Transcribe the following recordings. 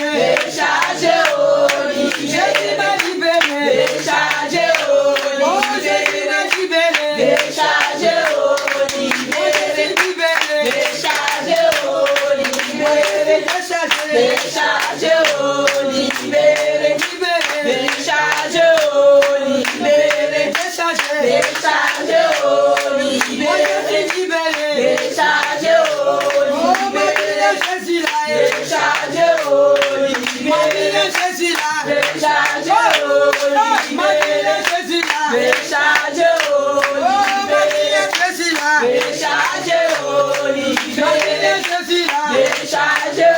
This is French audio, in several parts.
déchargé, Jésus m'a libéré, déchargé, oh Jésus m'a libéré, déchargé, déchargé, déchargé, déchargé, libéré, déchargé, libéré, déchargé, déchargé, libéré, déchargé, déchargé,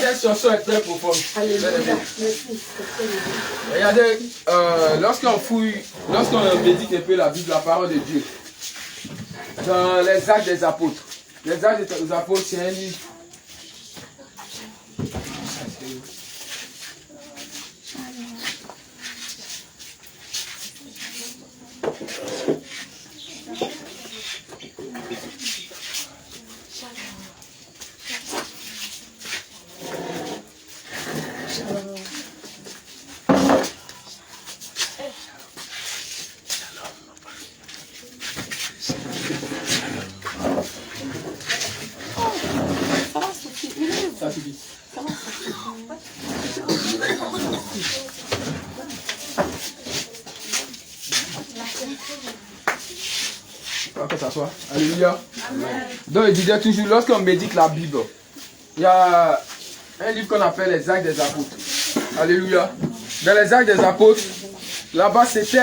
Cette chanson est très profonde. Regardez, lorsqu'on fouille, lorsqu'on médite un peu la Bible, la parole de Dieu, dans les Actes des Apôtres, les Actes des Apôtres, c'est un livre. Ça suffit. On peut s'asseoir. Alléluia. Donc il disait toujours, lorsqu'on médite la Bible, il y a un livre qu'on appelle les Actes des Apôtres. Alléluia. Dans les Actes des Apôtres, là-bas c'était...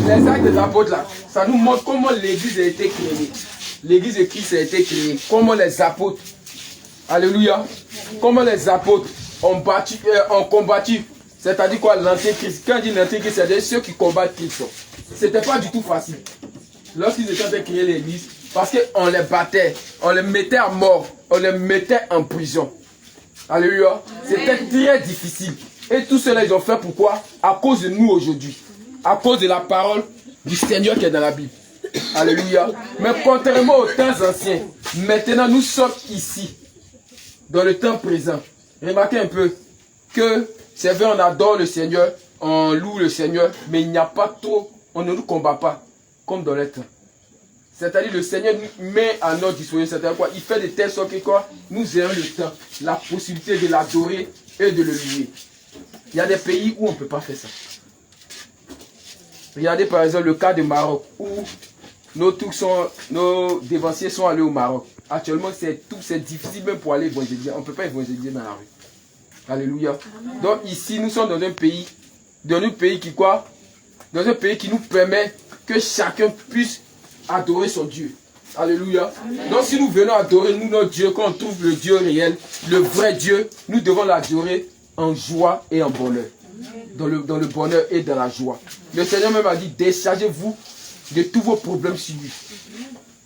Les Actes des Apôtres là, ça nous montre comment l'église a été créée. L'église de Christ a été créée. Comment les apôtres, alléluia, comment les apôtres ont combattu, c'est-à-dire quoi, l'antéchrist. Quand on dit l'antéchrist, c'est-à-dire ceux qui combattent Christ. C'était pas du tout facile. Lorsqu'ils étaient en train de créer l'église, parce qu'on les battait, on les mettait à mort, on les mettait en prison. Alléluia. C'était très difficile. Et tout cela, ils ont fait pourquoi? À cause de nous aujourd'hui. À cause de la parole du Seigneur qui est dans la Bible. Alléluia. Mais contrairement aux temps anciens, maintenant nous sommes ici, dans le temps présent. Remarquez un peu que c'est vrai, on adore le Seigneur, on loue le Seigneur, mais il n'y a pas trop, on ne nous combat pas comme dans les temps. C'est-à-dire le Seigneur nous met à notre disposition, c'est-à-dire quoi? Il fait de telle sorte que quoi? Nous ayons le temps, la possibilité de l'adorer et de le louer. Il y a des pays où on ne peut pas faire ça. Regardez par exemple le cas du Maroc, où nos dévanciers sont allés au Maroc. Actuellement, c'est difficile même pour aller évangéliser. On ne peut pas évangéliser dans la rue. Alléluia. Amen. Donc ici, nous sommes dans un pays qui quoi? Dans un pays qui nous permet que chacun puisse adorer son Dieu. Alléluia. Amen. Donc si nous venons adorer nous notre Dieu, quand on trouve le Dieu réel, le vrai Dieu, nous devons l'adorer en joie et en bonheur. Dans le bonheur et dans la joie. Le Seigneur même a dit, déchargez-vous de tous vos problèmes sur lui.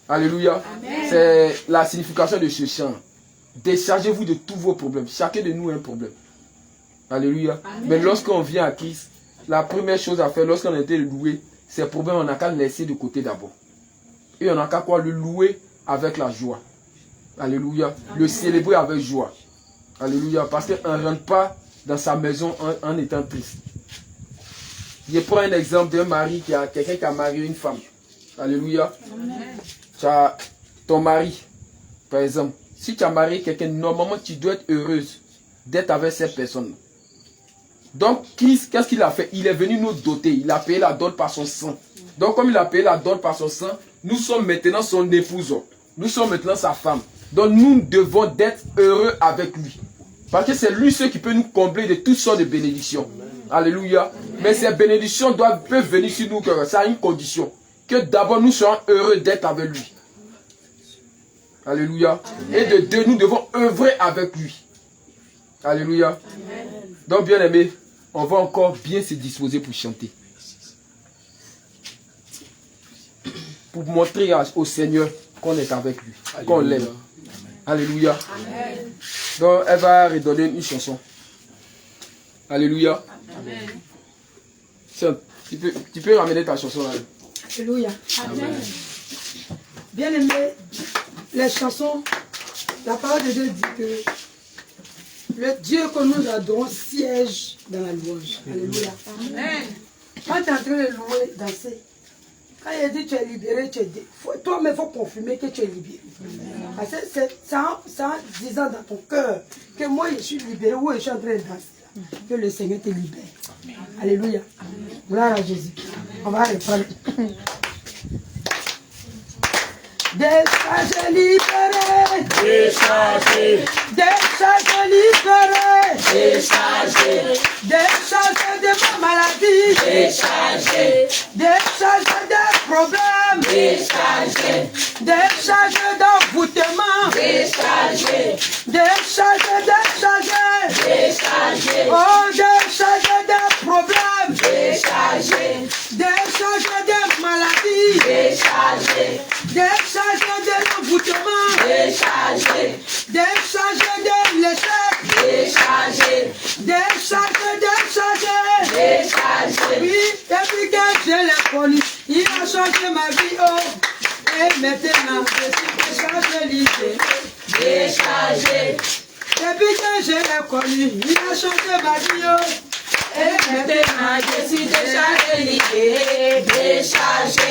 Alléluia. C'est la signification de ce chant. Déchargez-vous de tous vos problèmes. Chacun de nous a un problème. Alléluia. Amen. Mais lorsqu'on vient à Christ, la première chose à faire, lorsqu'on a été loué, ces problèmes, on n'a qu'à le laisser de côté d'abord. Et on n'a qu'à quoi le louer avec la joie. Alléluia. Amen. Le célébrer avec joie. Alléluia. Parce qu'on ne rentre pas dans sa maison en étant triste. Je prends un exemple d'un mari quelqu'un qui a marié une femme. Alléluia. Tu as ton mari, par exemple. Si tu as marié quelqu'un, normalement tu dois être heureuse d'être avec cette personne. Donc, qu'est-ce qu'il a fait? Il est venu nous doter. Il a payé la dot par son sang. Donc, comme il a payé la dot par son sang, nous sommes maintenant son épouse. Nous sommes maintenant sa femme. Donc, nous devons être heureux avec lui. Parce que c'est lui qui peut nous combler de toutes sortes de bénédictions. Alléluia. Amen. Mais ces bénédictions peuvent venir sur nous. Ça a une condition. Que d'abord nous soyons heureux d'être avec lui. Alléluia. Amen. Et de deux, nous devons œuvrer avec lui. Alléluia. Amen. Donc, bien aimé, on va encore bien se disposer pour chanter. Pour montrer au Seigneur qu'on est avec lui, qu'on l'aime. Alléluia. Amen. Donc, elle va redonner une chanson. Alléluia. Amen. Tiens, tu peux ramener ta chanson là. Alléluia. Amen. Bien aimé, les chansons, la parole de Dieu dit que le Dieu que nous adorons siège dans la louange. Alléluia. Amen. Quand tu es en train de louer, danser, quand il dit tu es libéré, tu es toi-même, il faut confirmer que tu es libéré. Parce que c'est en disant dans ton cœur que moi je suis libéré ou je suis en train de danser, que le Seigneur te libère. Amen. Alléluia. Gloire à Jésus. On va reprendre. Déchargé, libéré. Déchargé. Déchargé, libéré. Déchargé. Déchargé de ma maladie. Déchargé. Déchargé des problèmes. Déchargé. Déchargé d'envoûtement. Déchargé. Déchargé, déchargé. Déchargé. Oh, déchargé des problèmes. Déchargé. Déchargé des maladies. Déchargé. Déchargé de l'envoûtement. Déchargé. Déchargé de l'échec. Déchargé. Déchargé, déchargé. Déchargé. Oui, depuis que je l'ai connu, il a changé ma vie. Oh, et maintenant, je suis déchargé, libéré. Déchargé. Depuis que je l'ai connu, il a changé ma vie. Oh. Et maintenant, je suis déchargé, libéré, déchargé.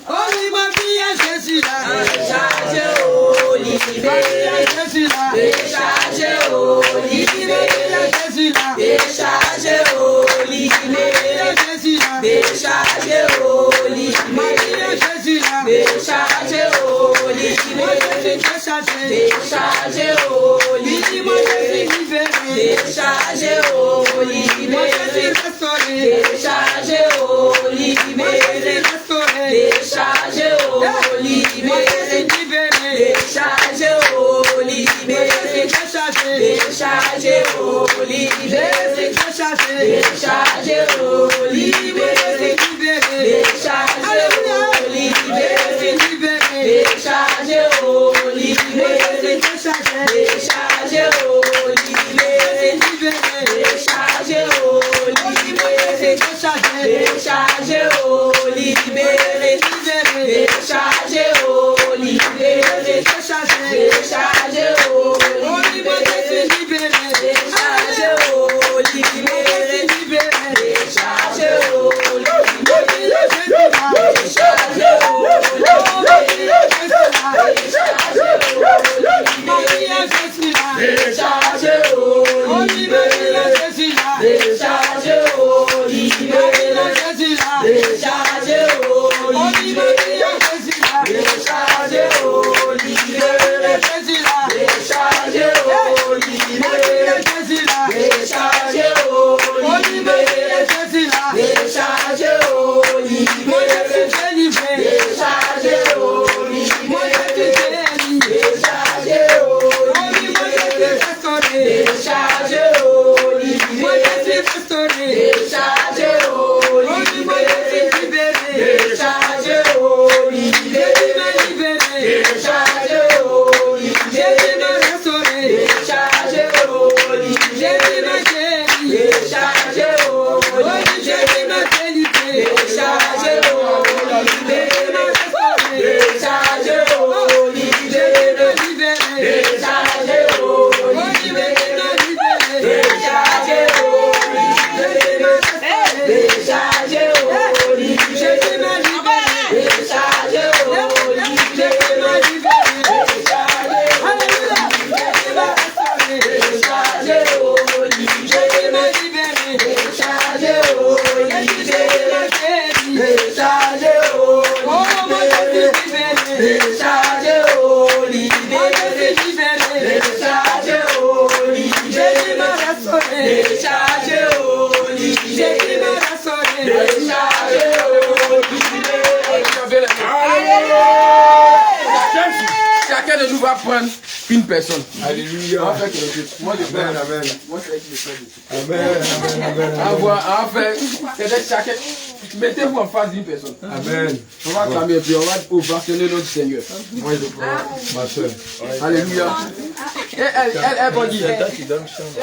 Oh, oui, ma vie, je suis là. Déchargé, oh, libéré. Je suis là. Déchargé, oh, libéré. Je suis là. Déchargé, oh, libéré. Je suis là. Déchargé, oh, libéré. Je suis là. Déchargé, oh, libéré. Déchargé, oh, libéré. Déchargé, oh, libéré. Déchargé, oh, libéré. Déchargé, oh, libéré. Déchargé, oh, libéré. Déchargé, oh, libéré. Déchargé, oh, libéré. Déchargé, oh, libéré. Déchargé, oh, libéré. Déchargé, oh, libéré. Déchargé, oh, libéré. Déchargé, oh, libéré. Déchargé, oh, libéré. Déchargé, oh, libéré. va prendre une personne. Alléluia. Moi, je Amen, amen. Moi, c'est avec le frère de Amen, amen, en fait, c'est chacun. Mettez-vous en face d'une personne. Amen. On va clamer et puis on va ovationner notre Seigneur. Moi, je prends ma soeur. Alléluia. Et elle va dire. C'est toi qui donne chance.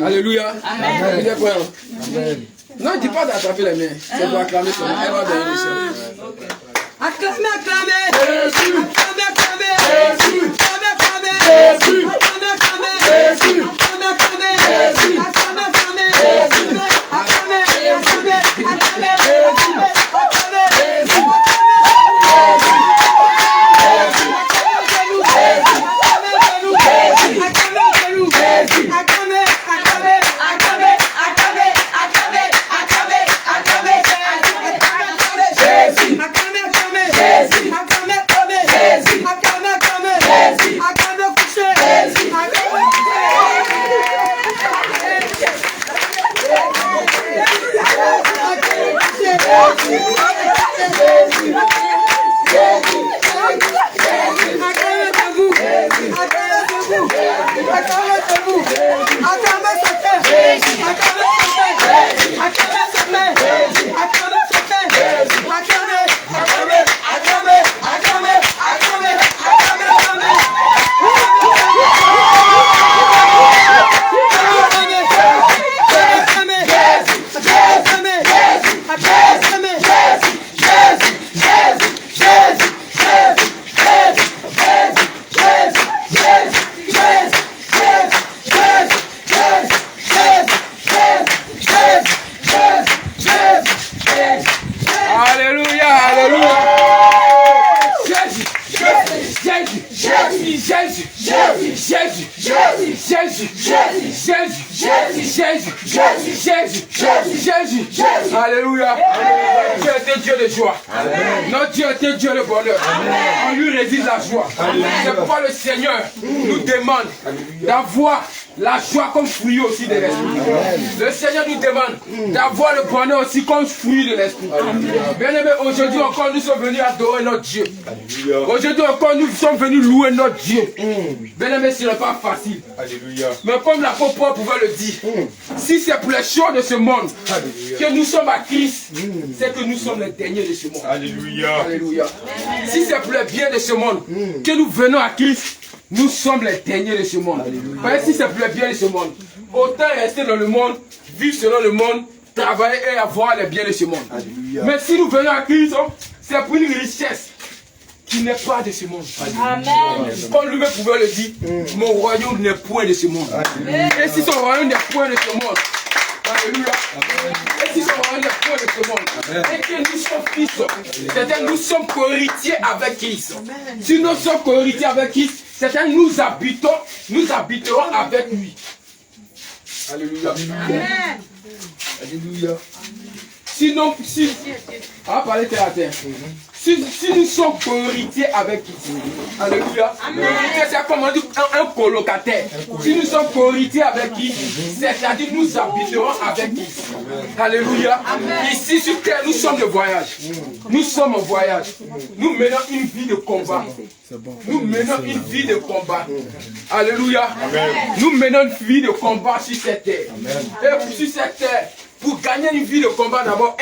Alléluia. Amen. Il est prêt. Amen. Non, dis pas d'attraper les mains. C'est pour acclamer son nom. Elle va donner le Seigneur. Acclamez, acclamez. Jésus. Acclamez, acclamez. Jésus. Acclamez, acclamez. Jésus. Acclamez, acclamez. Jésus. Acclamez, acclamez. Jésus. Acclamez, acclamez. Jésus. Acclamez, acclamez. Acclamez, Alléluia. Dieu était Dieu de joie. Notre Dieu était Dieu de bonheur. En lui réside la joie. C'est pourquoi le Seigneur nous demande d'avoir la joie comme fruit aussi de l'esprit. Le Seigneur nous demande d'avoir le bonheur aussi comme fruit de l'esprit. Bien aimé, aujourd'hui encore nous sommes venus adorer notre Dieu. Aujourd'hui encore nous sommes venus louer notre Dieu. Bien aimé, ce n'est pas facile. Mais comme l'apôtre Paul pouvait le dire, si c'est pour les choses de ce monde que nous sommes à Christ, c'est que nous sommes les derniers de ce monde. Alléluia. Alléluia. Si c'est pour le bien de ce monde que nous venons à Christ, nous sommes les derniers de ce monde. Parce que si c'est pour le bien de ce monde, autant rester dans le monde, vivre selon le monde, travailler et avoir les biens de ce monde. Alléluia. Mais si nous venons à Christ, c'est pour une richesse qui n'est pas de ce monde. Amen. Comme lui-même pouvait le dire, mon royaume n'est point de ce monde. Et si son royaume n'est point de ce monde, alléluia. Et si son royaume n'est point de ce monde, et que nous sommes fils, c'est-à-dire nous sommes co-héritiers avec Christ. Si nous sommes co-héritiers avec Christ, c'est-à-dire nous habiterons avec lui. Alléluia. Amen. Alléluia. Sinon, si, on va parler terre à terre. Si nous sommes co-héritiers avec Christ, alléluia, c'est comme on dit un colocataire. Si nous sommes co-héritiers avec Christ, c'est-à-dire nous habiterons avec Christ. Alléluia. Ici sur terre, nous sommes de voyage. Nous sommes en voyage. Nous menons une vie de combat. Nous menons une vie de combat. Alléluia. Nous menons une vie de combat sur cette terre. Et sur cette terre, pour gagner une vie de combat d'abord,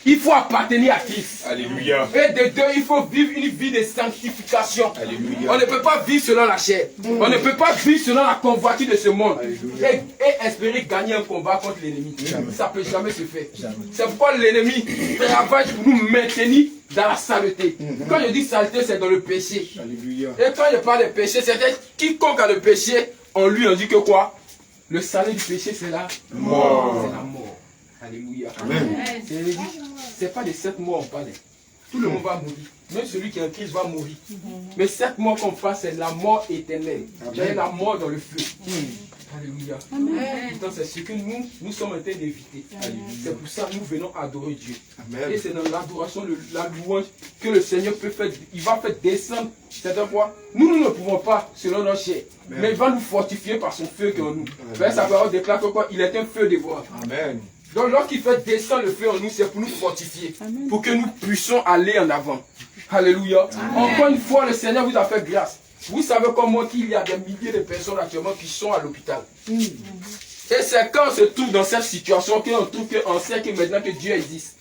il faut appartenir à Christ. Alléluia. Et de deux, il faut vivre une vie de sanctification. Alléluia. On ne peut pas vivre selon la chair. On ne peut pas vivre selon la convoitise de ce monde. Et espérer gagner un combat contre l'ennemi. Ça ne peut jamais se faire. C'est pourquoi l'ennemi travaille pour nous maintenir dans la saleté. Quand je dis saleté, c'est dans le péché. Alléluia. Et quand je parle de péché, c'est quiconque a le péché, en lui on dit que quoi? Le salaire du péché, c'est la mort. C'est la mort. Alléluia. Amen. C'est pas de cette mort on parle. Tout le monde va mourir. Même celui qui est en Christ va mourir. Mais cette mort qu'on parle, c'est la mort éternelle. C'est la mort dans le feu. Alléluia. Donc c'est ce que nous sommes en train d'éviter. C'est pour ça que nous venons adorer Dieu. Amen. Et c'est dans l'adoration, la louange que le Seigneur peut faire. Il va faire descendre cette fois. Nous ne pouvons pas selon notre chair. Mais il va nous fortifier par son feu qui est en nous. Ça parole déclare que quoi? Il est un feu dévorant. Amen. Donc lorsqu'il fait descendre le feu en nous, c'est pour nous fortifier, pour que nous puissions aller en avant. Alléluia. Encore une fois, le Seigneur vous a fait grâce. Vous savez comme moi qu'il y a des milliers de personnes actuellement qui sont à l'hôpital. Et c'est quand on se trouve dans cette situation qu'on sait que maintenant que Dieu existe.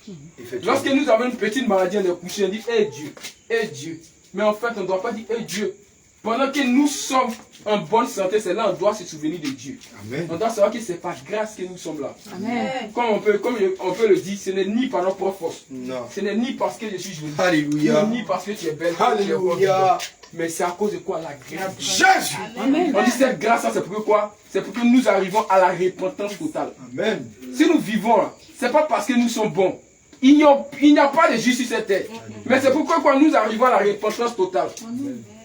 Lorsque nous avons une petite maladie, on est couché, on dit, eh Dieu, eh Dieu. Mais en fait, on ne doit pas dire, eh Dieu. Pendant que nous sommes en bonne santé, c'est là qu'on doit se souvenir de Dieu. Amen. On doit savoir que c'est par grâce que nous sommes là. Amen. Comme on peut le dire, ce n'est ni par nos propres forces. Non. Ce n'est ni parce que je suis jolie. Alléluia. Ni parce que tu es belle. Alléluia. Mais c'est à cause de quoi? La grâce. Jésus. Amen. On dit cette grâce, c'est pour quoi? C'est pour que nous arrivons à la repentance totale. Amen. Si nous vivons là, ce n'est pas parce que nous sommes bons. Il n'y a pas de justice sur cette terre. Mais c'est pourquoi quand nous arrivons à la repentance totale,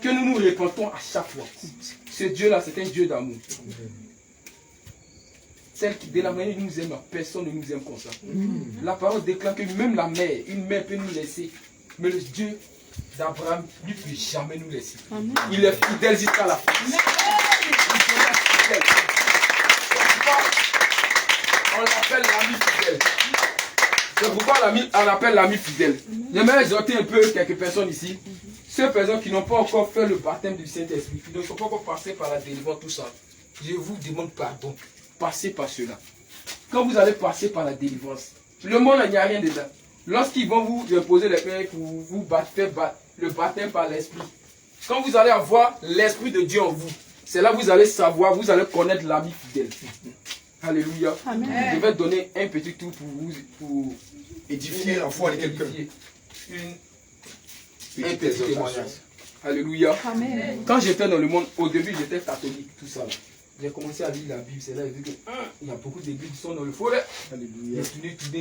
que nous nous repentons à chaque fois. Ce Dieu-là, c'est un Dieu d'amour. Celle qui, de la manière dont nous aime, personne ne nous aime comme ça. La parole déclare que même la mère, une mère peut nous laisser. Mais le Dieu d'Abraham, lui, ne peut jamais nous laisser. Amen. Il est fidèle jusqu'à la fin. On l'appelle l'ami fidèle. C'est pourquoi on appelle l'ami fidèle. J'aimerais exhorter un peu quelques personnes ici. Ces personnes qui n'ont pas encore fait le baptême du Saint-Esprit, qui ne sont pas encore passées par la délivrance, tout ça. Je vous demande pardon. Passez par cela. Quand vous allez passer par la délivrance, le monde, il n'y a rien dedans. Lorsqu'ils vont vous imposer les mains pour vous faire le baptême par l'Esprit, quand vous allez avoir l'Esprit de Dieu en vous, c'est là que vous allez savoir, vous allez connaître l'ami fidèle. Alléluia. Amen. Je vais donner un petit tour pour édifier la foi de quelqu'un. Un petit témoignage. Alléluia. Amen. Quand j'étais dans le monde, au début j'étais catholique, tout ça. J'ai commencé à lire la Bible, c'est là que j'ai vu qu'il y a beaucoup d'églises qui sont dans le forêt. Alléluia.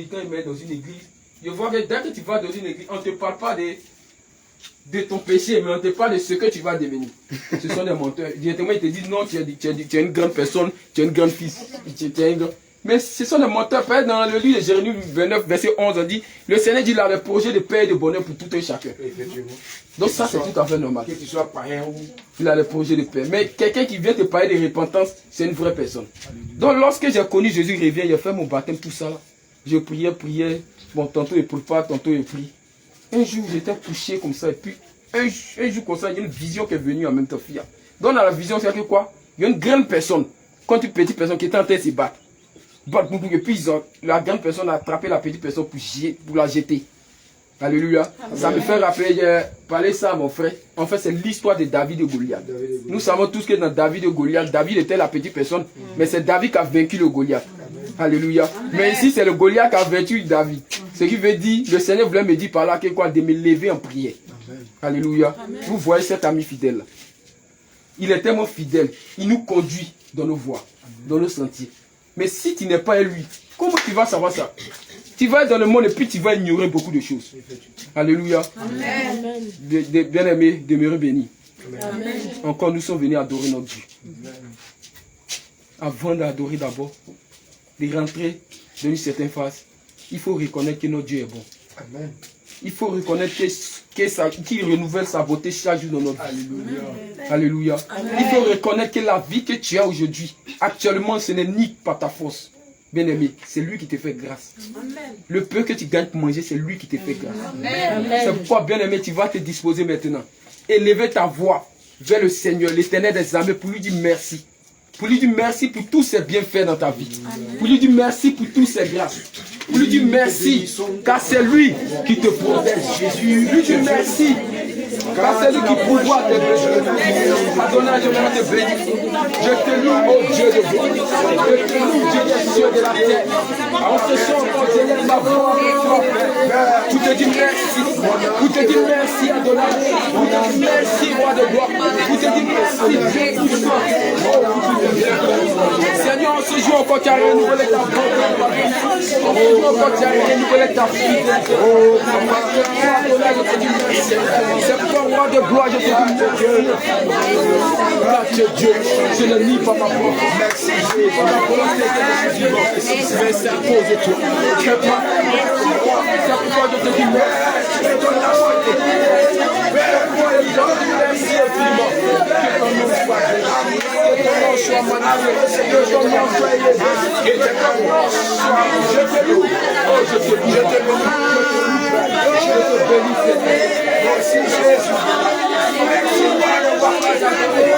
Quand ils mettent dans une église, je vois que dès que tu vas dans une église, on ne te parle pas de ton péché, mais on te parle de ce que tu vas devenir. Ce sont des menteurs. Directement, ils te disent non, tu es une grande personne, tu es une grande fille. Mais ce sont des menteurs. Dans le livre de Jérémie 29, verset 11, on dit, le Seigneur dit, il a le projet de paix et de bonheur pour tout un chacun. Donc ça, c'est tout à fait normal. Que tu sois païen ou... Il a le projet de paix. Mais quelqu'un qui vient te parler de repentance, c'est une vraie personne. Donc lorsque j'ai connu Jésus, il revient, il a fait mon baptême, tout ça. Là. Je priais. Bon, tantôt il prie pas, tantôt il prie. Un jour, j'étais couché comme ça, et puis un jour comme ça, il y a une vision qui est venue en même temps. Donc dans la vision, c'est que quoi? Il y a une grande personne, quand une petite personne qui était en train de se battre. Et puis la grande personne a attrapé la petite personne pour la jeter. Alléluia. Amen. Ça me fait rappeler, j'ai parlé ça à mon frère. En fait, c'est l'histoire de David et Goliath. Nous savons tous que dans David et Goliath, David était la petite personne, mais c'est David qui a vaincu le Goliath. Amen. Alléluia. Amen. Mais ici, c'est le Goliath qui a vaincu David. Ce qui veut dire, le Seigneur voulait me dire par là que quoi, de me lever en prière. Amen. Alléluia. Amen. Vous voyez cet ami fidèle. Il est tellement fidèle. Il nous conduit dans nos voies, dans nos sentiers. Mais si tu n'es pas lui, comment tu vas savoir ça? Tu vas être dans le monde et puis tu vas ignorer beaucoup de choses. Alléluia. Amen. Bien-aimés, demeurez bénis. Amen. Encore nous sommes venus adorer notre Dieu. Amen. Avant d'adorer d'abord, de rentrer dans une certaine phase, il faut reconnaître que notre Dieu est bon. Amen. Il faut reconnaître qu'il renouvelle sa beauté chaque jour dans notre vie. Alléluia. Alléluia. Il faut reconnaître que la vie que tu as aujourd'hui, actuellement, ce n'est ni par ta force. Bien-aimé, c'est lui qui te fait grâce. Amen. Le peu que tu gagnes pour manger, c'est lui qui te fait grâce. C'est pourquoi, bien-aimé, tu vas te disposer maintenant. Élever ta voix vers le Seigneur, l'Éternel des armées, pour lui dire merci. Pour lui dire merci pour tous ses bienfaits dans ta vie. Amen. Pour lui dire merci pour toutes ses grâces. Pour lui dire merci, car c'est lui qui te protège. Jésus, lui dire merci, car c'est lui qui pourvoit tes besoins. Adonai, je vais te bénir. Je te loue, oh Dieu de gloire. Je te loue, Dieu des cieux de la terre. En ce soir, quand je lève ma voix, pour te dire merci. Pour te dire merci, Adonai. Pour te dire merci, roi de gloire. Pour te dire merci, Dieu puissant. Seigneur, en ce jour encore, tu as renouvelé ta bonté. En ce jour encore, tu as renouvelé ta fidélité. C'est pour roi de gloire, je te dis merci Dieu. Je ne nie pas ma foi. Merci Dieu. Mais c'est à cause de toi. C'est pourquoi je te dis merci. Que ton nom soit magnifié. Que ton nom soit magnifié. ton nom soit élevé. Et que ton nom soit. Je te loue. Oh, je te loue. Je te loue. Je te bénis, Seigneur. Merci, Jésus. Merci, Papa.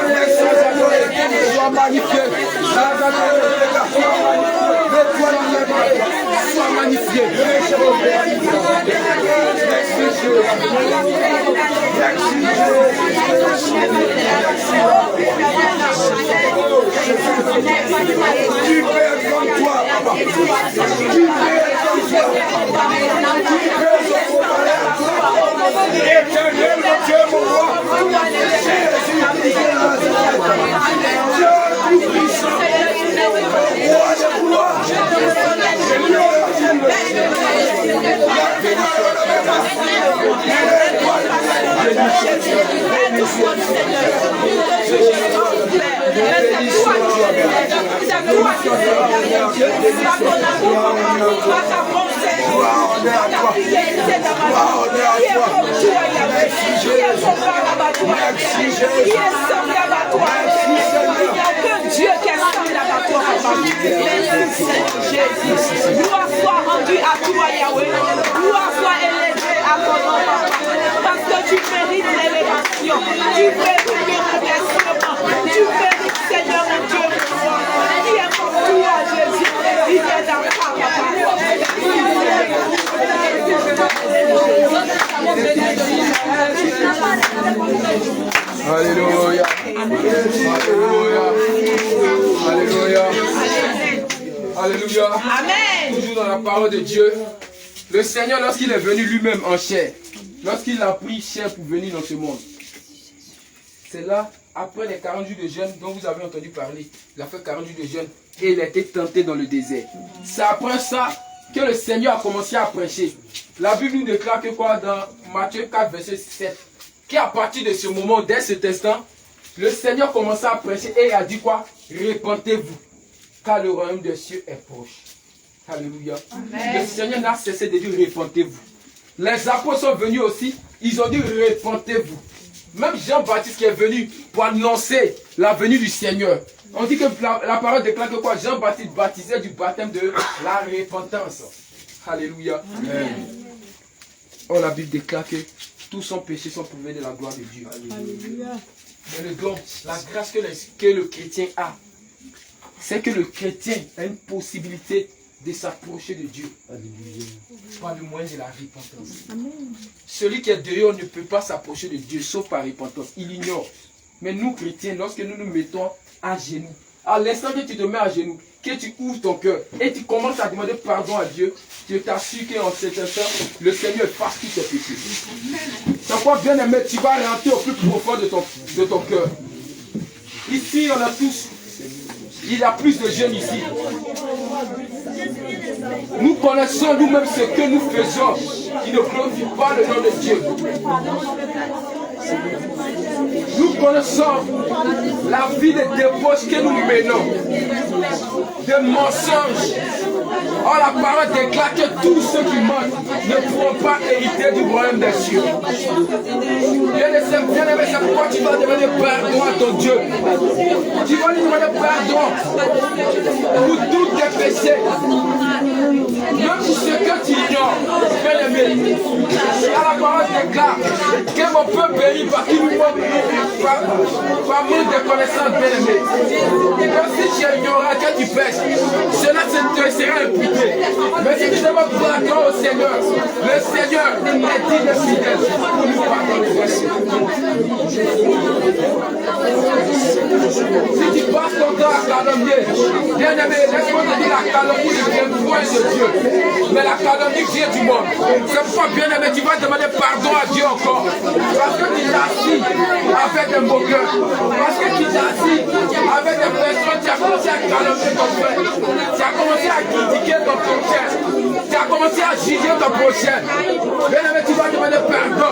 Merci, adoré. Sois magnifié. Sois magnifié. Merci, Jésus. Merci, tu pères comme toi, Papa. Tu pères comme toi. Tu pères comme toi. Éternel, mon Dieu, mon roi. Jésus, Dieu tout-puissant. Roi de gloire. Gloire soit rendue à toi, Yahweh. Gloire soit élevée à ton nom, Papa. Parce que tu mérites l'élévation. Tu mérites le remerciement. Tu mérites, Seigneur mon Dieu, mon roi. Qui est pour toi, Jésus. Il est dans ta, Papa. Alléluia. Alléluia. Alléluia. Alléluia. Amen. Toujours dans la parole de Dieu. Le Seigneur, lorsqu'il est venu lui-même en chair, lorsqu'il a pris chair pour venir dans ce monde, c'est là, après les 40 jours de jeûne dont vous avez entendu parler, il a fait 40 jours de jeûne et il a été tenté dans le désert. C'est après ça que le Seigneur a commencé à prêcher. La Bible nous déclare que quoi dans Matthieu 4, verset 7, qu'à partir de ce moment, dès cet instant, le Seigneur commença à prêcher et il a dit quoi? Repentez-vous, car le royaume des cieux est proche. Alléluia. Amen. Le Seigneur n'a cessé de dire repentez-vous. Les apôtres sont venus aussi, ils ont dit repentez-vous. Même Jean-Baptiste qui est venu pour annoncer la venue du Seigneur. On dit que la parole déclare que quoi? Jean-Baptiste baptisait du baptême de la repentance. Alléluia. Amen. Oh, la Bible déclare que tous son péché sont prouvés de la gloire de Dieu. Alléluia. Mais le don, la grâce que le chrétien a, c'est que le chrétien a une possibilité de s'approcher de Dieu. Alléluia. Par le moyen de la repentance. Amen. Celui qui est dehors ne peut pas s'approcher de Dieu sauf par repentance. Il ignore. Mais nous chrétiens, lorsque nous nous mettons à genoux, à l'instant que tu te mets à genoux, que tu ouvres ton cœur et tu commences à demander pardon à Dieu, je t'assure qu'en cet instant, le Seigneur efface tous tes péchés. C'est quoi, bien aimé, tu vas rentrer au plus profond de ton cœur. Ici, on a tous. Il y a plus de jeunes ici. Nous connaissons nous-mêmes ce que nous faisons qui ne glorifie pas le nom de Dieu. Nous connaissons la vie de débauche que nous menons, de mensonges. Or la parole déclare que tous ceux qui mentent ne pourront pas hériter du royaume des cieux. Bien-aimé, c'est pourquoi tu vas demander pardon à ton Dieu. Tu vas lui demander pardon pour tous tes péchés. Même pour ce que tu ignores, bien-aimé. La parole déclare que mon peuple périt par qui nous manque par manque de connaissances, bien-aimé. Comme si tu ignorais que tu pêches, cela te sera imputé. Mais si tu demandes pardon au Seigneur, le Seigneur est digne de fidèle pour nous pardonner. Si tu passes ton temps à calomnier, bien-aimé, laisse-moi te dire la calomnie ne vient point de Dieu, mais la calomnie vient du monde. C'est pourquoi, bien-aimé, tu vas demander pardon à Dieu encore. Parce que tu t'as assis avec des moqueurs. Parce que tu t'as assis avec des personnes, tu as commencé à calomnier ton frère. Tu as commencé à critiquer ton prochain. Tu as commencé à juger ton prochain. Bien-aimé, tu vas demander pardon.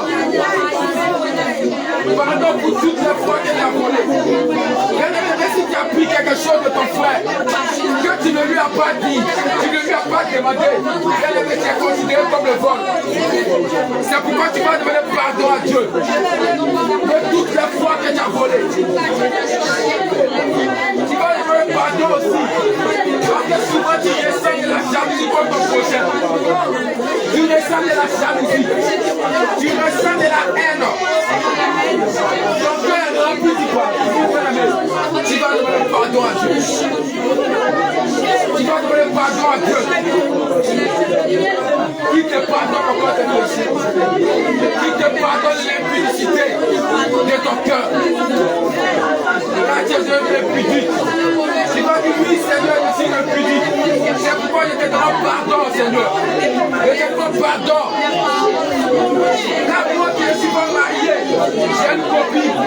Pardon pour toutes les fois que tu as volé. Bien-aimé, si tu as pris quelque chose de ton frère, que tu ne lui as pas dit, tu ne lui as pas demandé, bien-aimé, tu es considéré comme le vol. C'est pourquoi tu vas demander pardon à Dieu de toutes les fois que tu as volé. Tu vas demander pardon aussi la jalousie. Tu ressens de la haine. Ton cœur est rempli du quoi? Tu vas demander pardon à Dieu. Tu vas demander pardon à Dieu. Qui te pardonne encore tes péchés. Qui te pardonne l'impudicité de ton cœur. Quand tu es impudique, tu vas dire oui Seigneur, je suis impudique. C'est pourquoi je te demande pardon Seigneur. Je te demande pardon. Car moi qui ne suis pas marié, j'ai une copine.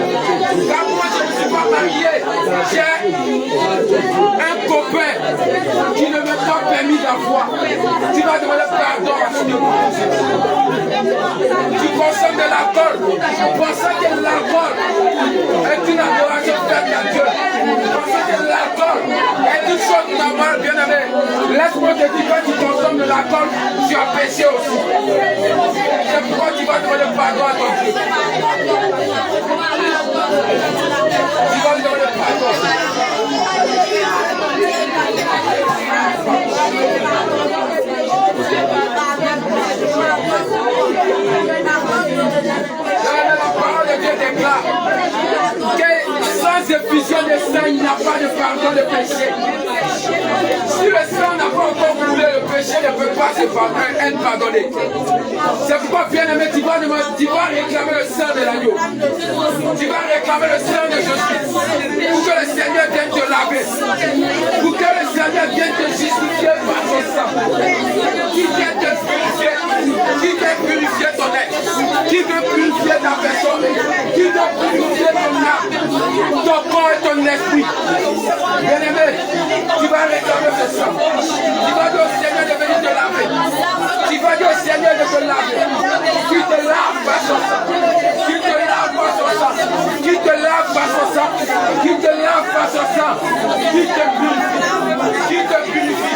Car moi je ne suis pas marié, j'ai un copain qui ne m'a pas permis d'avoir. Tu vas demander pardon à Dieu. Tu consommes de l'alcool, pensant que l'alcool est une adoration faite à Dieu. Pensant que l'alcool est une chose normale, bien aimé. Laisse-moi te dire, quand tu consommes de l'alcool, tu as péché aussi. C'est pourquoi tu vas demander pardon à ton Dieu. Tu vas demander pardon. La parole de Dieu déclare que sans effusion de sang, il n'y a pas de pardon de péché. Si le sang n'a pas encore coulé, le péché ne peut pas être pardonné. C'est pourquoi, bien aimé, tu vas réclamer le sang de l'agneau. Tu vas réclamer le sang de Jésus. Pour que le Seigneur vienne te laver. Pour que le Seigneur vienne te justifier par son sang. Qui vient te purifier. Qui vient purifier ton être. Qui veut purifier ta personne. Qui veut purifier ton âme, ton corps et ton esprit. Bien aimé, tu vas réclamer ce sang. Tu vas dire au Seigneur de venir te laver. Tu vas dire au Seigneur de te laver. Qui te lave par son sang. Qui te lave par son sang. Qui te lave par son sang. Qui te lave par son sang. Qui te purifie. Qui te purifie.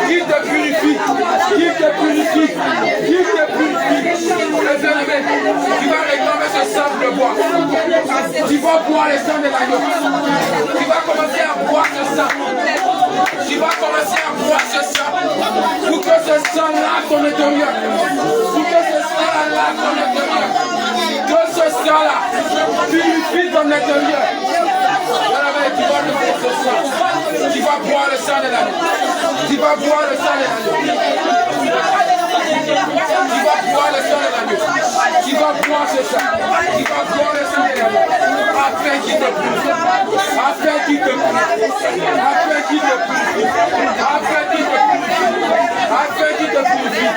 Qui te purifie. Qui te purifie. Qui te purifie. Bien aimé, tu vas réclamer ce sang de bois. Tu vas boire le sang de l'agneau. Tu vas commencer à boire ce sang. Tu vas commencer à boire ce sang. Pour que ce sang lave ton intérieur. Pour que ce sang lave ton intérieur. Que ce sang là purifie ton intérieur. Tu vas boire ce sang. Tu vas boire le sang de l'agneau. Tu vas boire le sang de l'agneau. Tu vas boire le sang de l'agneau. Tu vas boire ce sang. Tu vas boire le sang de l'agneau. Afin qu'il te purifie. Afin qu'il te purifie. Afin qu'il te purifie. Afin qu'il te purifie. Afin qu'il te purifie.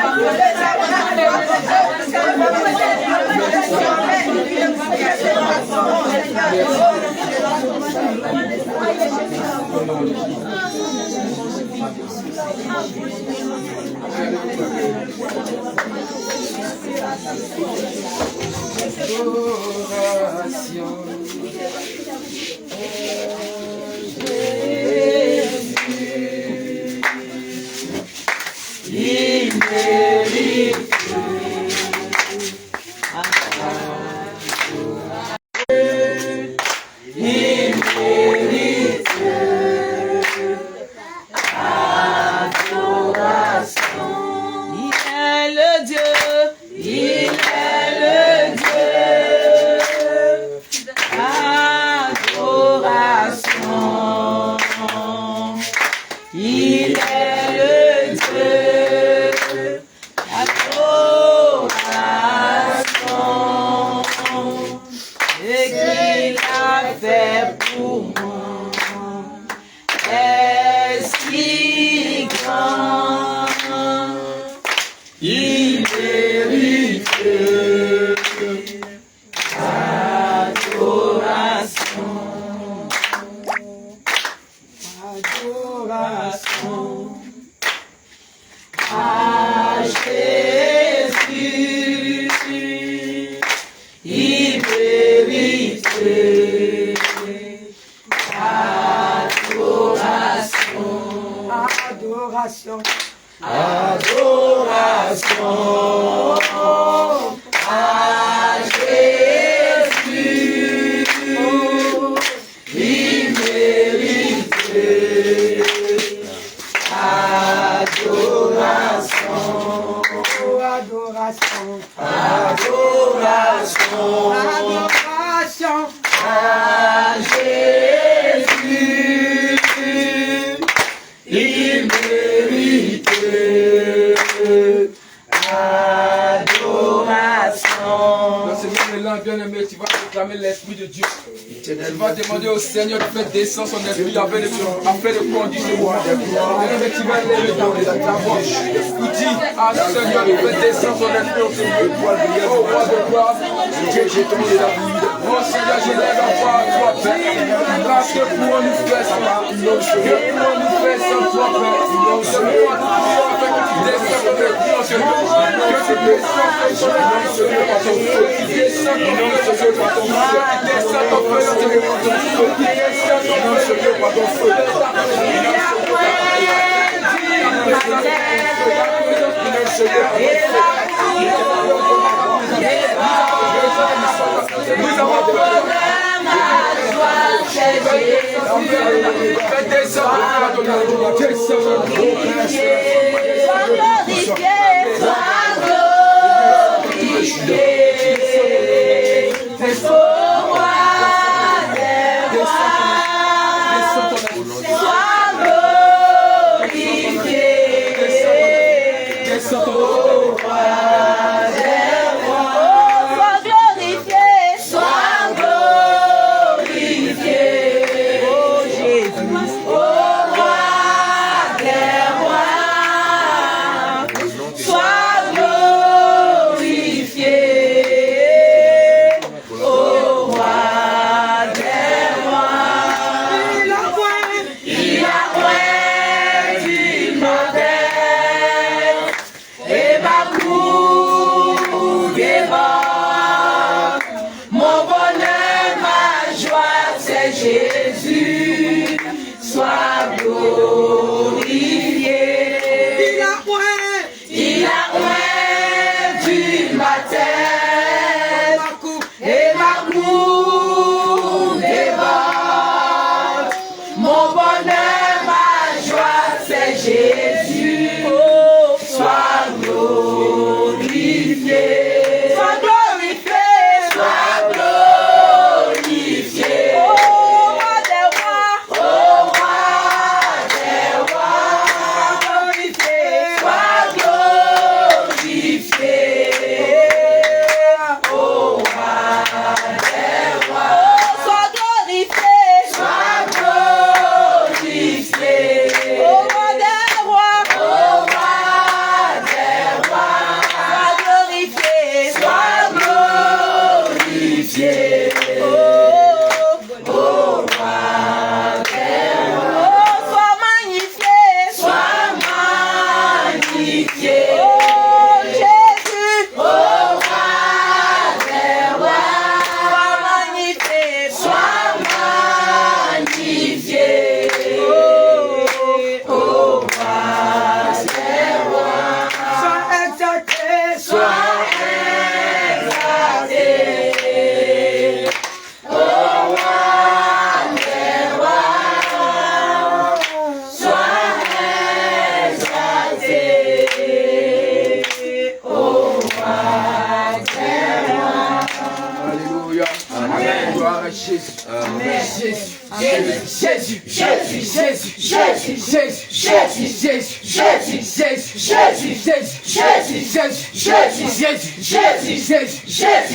chant. à Jésus, il mérite adoration. Dans ce moment-là, bien-aimé, tu vas réclamer l'Esprit de Dieu. Tu vas demander au Seigneur de faire descendre son esprit afin de conduire ce roi. Bien-aimé, tu vas lever ta voix. Tu dis à Seigneur de faire descendre son esprit au Seigneur. Oh roi de gloire, Dieu, j'ai tombé la vie. Oh Seigneur, je lève la voix à toi, Père. Parce que pour nous faire ça, que pour nous faire ça, toi, Père. Seulement à toi, afin que tu descendes ton esprit en ce lieu. Que tu descendes ton esprit par ton feu. Tu descends ton feu par ton feu. Tu descends ton feu par ton feu. Tu descends ton feu par ton feu. Nous avons besoin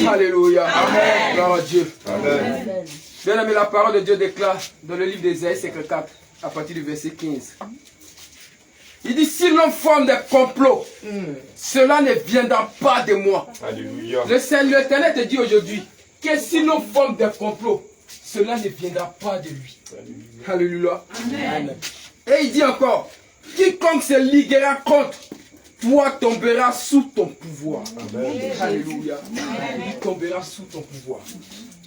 Alléluia. Amen. Gloire à Dieu. Amen. Bien-aimé, la parole de Dieu déclare dans le livre d'Ésaïe 54, à partir du verset 15. Il dit, si l'on forme des complots, cela ne viendra pas de moi. Alléluia. Le Seigneur l'Éternel te dit aujourd'hui que si l'on forme des complots, cela ne viendra pas de lui. Alléluia. Amen. Et il dit encore, quiconque se liguera contre toi tombera sous ton pouvoir. Amen. Alléluia. Il tombera sous ton pouvoir.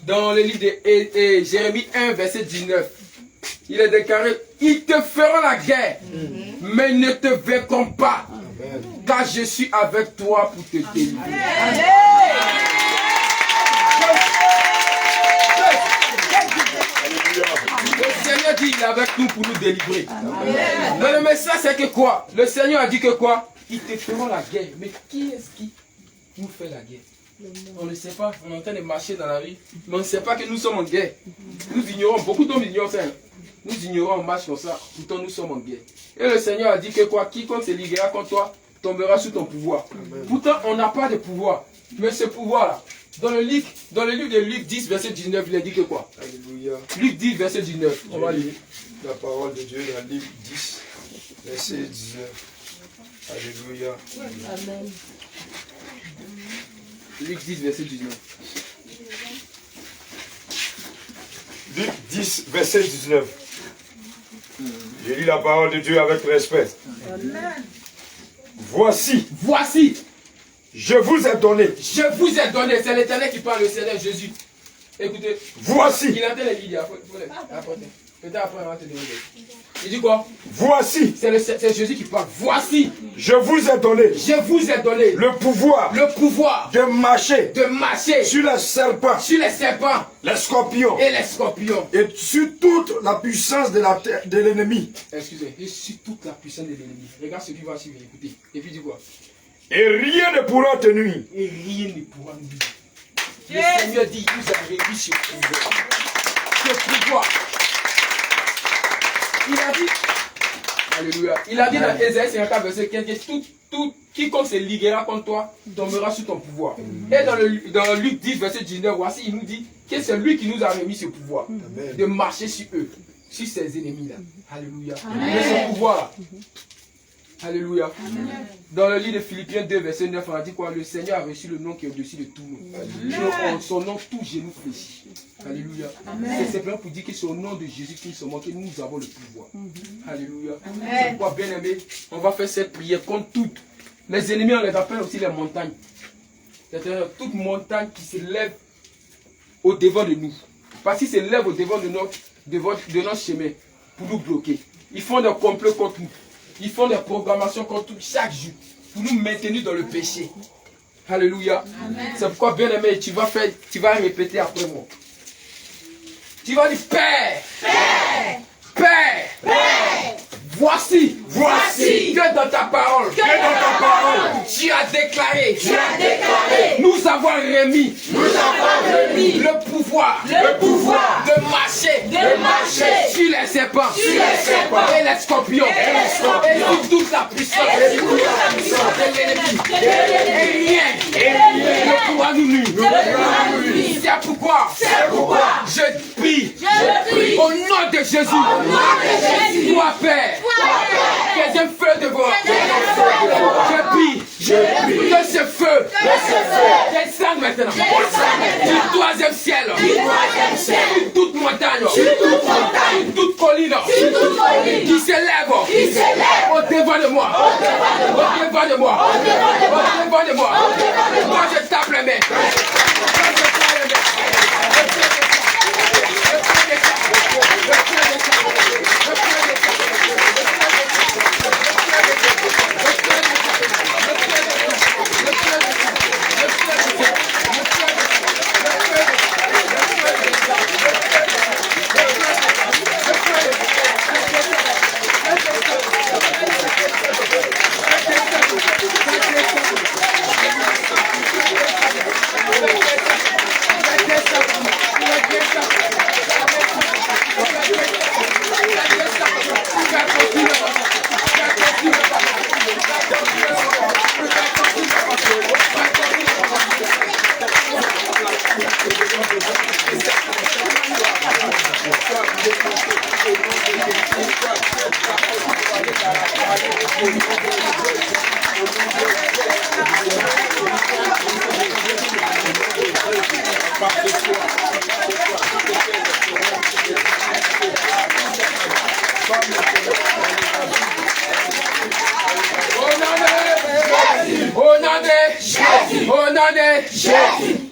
Dans le livre de Jérémie 1, verset 19, il est déclaré, ils te feront la guerre, mais ils ne te vaincront pas, car je suis avec toi pour te délivrer. Le Seigneur dit, il est avec nous pour nous délivrer. Mais le message c'est que quoi? Le Seigneur a dit que quoi? Ils te feront la guerre. Mais qui est-ce qui nous fait la guerre? On ne sait pas, on est en train de marcher dans la vie, mais on ne sait pas que nous sommes en guerre. Nous ignorons, beaucoup d'hommes ignorent ça. Nous ignorons, on marche comme ça, pourtant nous sommes en guerre. Et le Seigneur a dit que quoi, quiconque se liguera contre toi, tombera sous ton pouvoir. Amen. Pourtant, on n'a pas de pouvoir. Mais ce pouvoir-là, dans le livre de Luc 10, verset 19, il a dit que quoi? Alléluia. Luc 10, verset 19. On va lire la parole de Dieu dans Luc 10, verset 19. Alléluia. Amen. Luc 10, verset 19. Luc 10, verset 19. Je lis la parole de Dieu avec respect. Amen. Voici, je vous ai donné. Je vous ai donné, c'est l'Éternel qui parle, le Seigneur Jésus. Écoutez, voici. Il entend les lits, peut-être après on va te donner. Il dit quoi? Voici. C'est Jésus qui parle. Voici. Je vous ai donné. Je vous ai donné le pouvoir. Le pouvoir. De marcher. De marcher. Sur les serpents. Sur les serpents. Les scorpions. Et les scorpions. Et sur toute la puissance de la terre, de l'ennemi. Excusez. Et sur toute la puissance de l'ennemi. Regarde ce qui va suivre. Écoutez. Et puis il dit quoi? Et rien ne pourra te nuire. Et rien ne pourra nous nuire. Le Seigneur dit, il nous a réduit ce pouvoir. Ce pouvoir. Il a dit, alléluia, il a dit dans Ésaïe 54, verset 15, que quiconque se liguera contre toi tombera sous ton pouvoir. Et dans Luc 10, verset 19, voici, il nous dit que c'est lui qui nous a remis ce pouvoir. Amen. De marcher sur eux, sur ses ennemis-là. Alléluia. Mais ce pouvoir-là. Alléluia. Amen. Dans le livre de Philippiens 2, verset 9, on a dit quoi? Le Seigneur a reçu le nom qui est au-dessus de tout nom. En son nom, tout genou fléchit. Alléluia. C'est simplement pour dire que c'est au nom de Jésus-Christ que nous avons le pouvoir. Alléluia. C'est pourquoi, bien aimé, on va faire cette prière contre toutes. Les ennemis, on les appelle aussi les montagnes. C'est-à-dire toute montagne qui se lève au devant de nous. Parce qu'ils se lèvent au devant de notre chemin pour nous bloquer. Ils font des complots contre nous. Ils font des programmations contre nous chaque jour pour nous maintenir dans le péché. Alléluia. C'est pourquoi, bien aimé, tu vas répéter après moi. Tu vas dire, Père, Père, Père, Père, voici que dans ta parole, tu as déclaré, nous avons remis, le pouvoir de marcher sur les serpents et les scorpions et sur toute la puissance de l'ennemi. Et rien ne pourra nous nuire. C'est pourquoi je prie au nom de Jésus, toi Père, que je feu devant. Je prie que ce feu descende maintenant du troisième ciel, sur toute montagne, sur toute colline qui s'élève au devant de moi. Moi je tape les mains.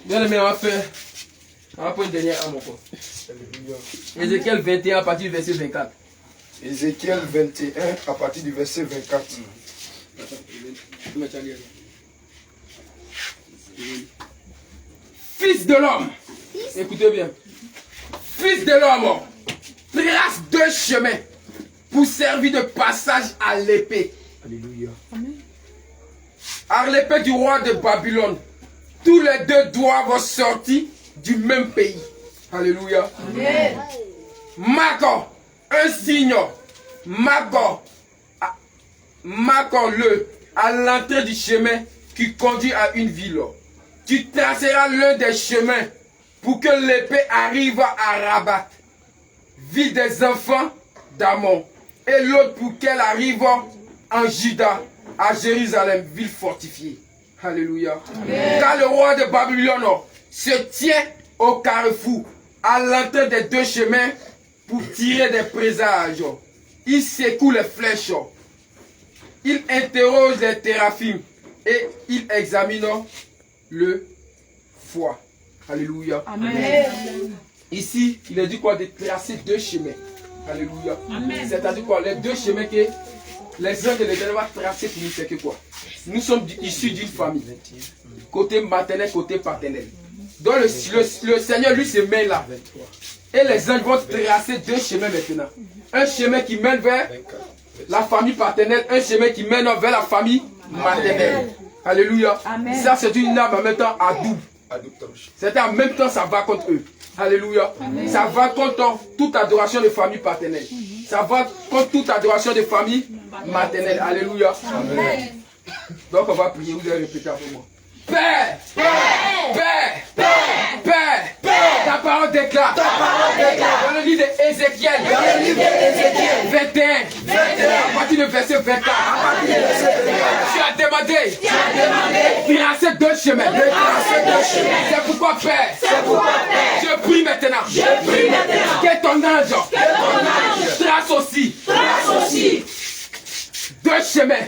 Bien aimé, on va faire une dernière âme encore. Ézéchiel 21 à partir du verset 24. Ézéchiel 21 à partir du verset 24. Fils de l'homme, écoutez bien. Fils de l'homme, trace deux chemins pour servir de passage à l'épée. Alléluia. À l'épée du roi de Babylone, tous les deux doivent sortir du même pays. Alléluia. Amen. Marque un signe. Marque-le à l'entrée du chemin qui conduit à une ville. Tu traceras l'un des chemins pour que l'épée arrive à Rabat, ville des enfants d'Amon, et l'autre pour qu'elle arrive en Juda, à Jérusalem, ville fortifiée. Alléluia. Amen. Car le roi de Babylone se tient au carrefour, à l'entrée des deux chemins, pour tirer des présages. Il secoue les flèches. Il interroge les théraphim et il examine le foie. Alléluia. Amen. Ici, il est dit quoi? De tracer deux chemins. Alléluia. C'est-à-dire quoi? Les deux chemins que les uns de l'Éternel va tracer pour nous, c'est que quoi? Nous sommes issus d'une famille. Côté maternel, côté paternel. Donc le Seigneur, lui, se met là. Et les anges vont tracer deux chemins maintenant. Un chemin qui mène vers la famille paternelle, un chemin qui mène vers la famille maternelle. Alléluia. Amen. Ça, c'est une arme en même temps à double. C'est en même temps, ça va contre eux. Alléluia. Amen. Ça va contre toute adoration de famille paternelle. Ça va contre toute adoration de famille maternelle. Alléluia. Amen. Donc, on va prier. Vous allez répéter avec moi. Père, Père, Père, Père, Père, Père, ta parole déclare, dans le livre d'Ézéchiel, 21, à partir du verset 24, tu as demandé, tracer deux chemins. C'est pourquoi Père, je prie maintenant, que ton ange trace aussi deux chemins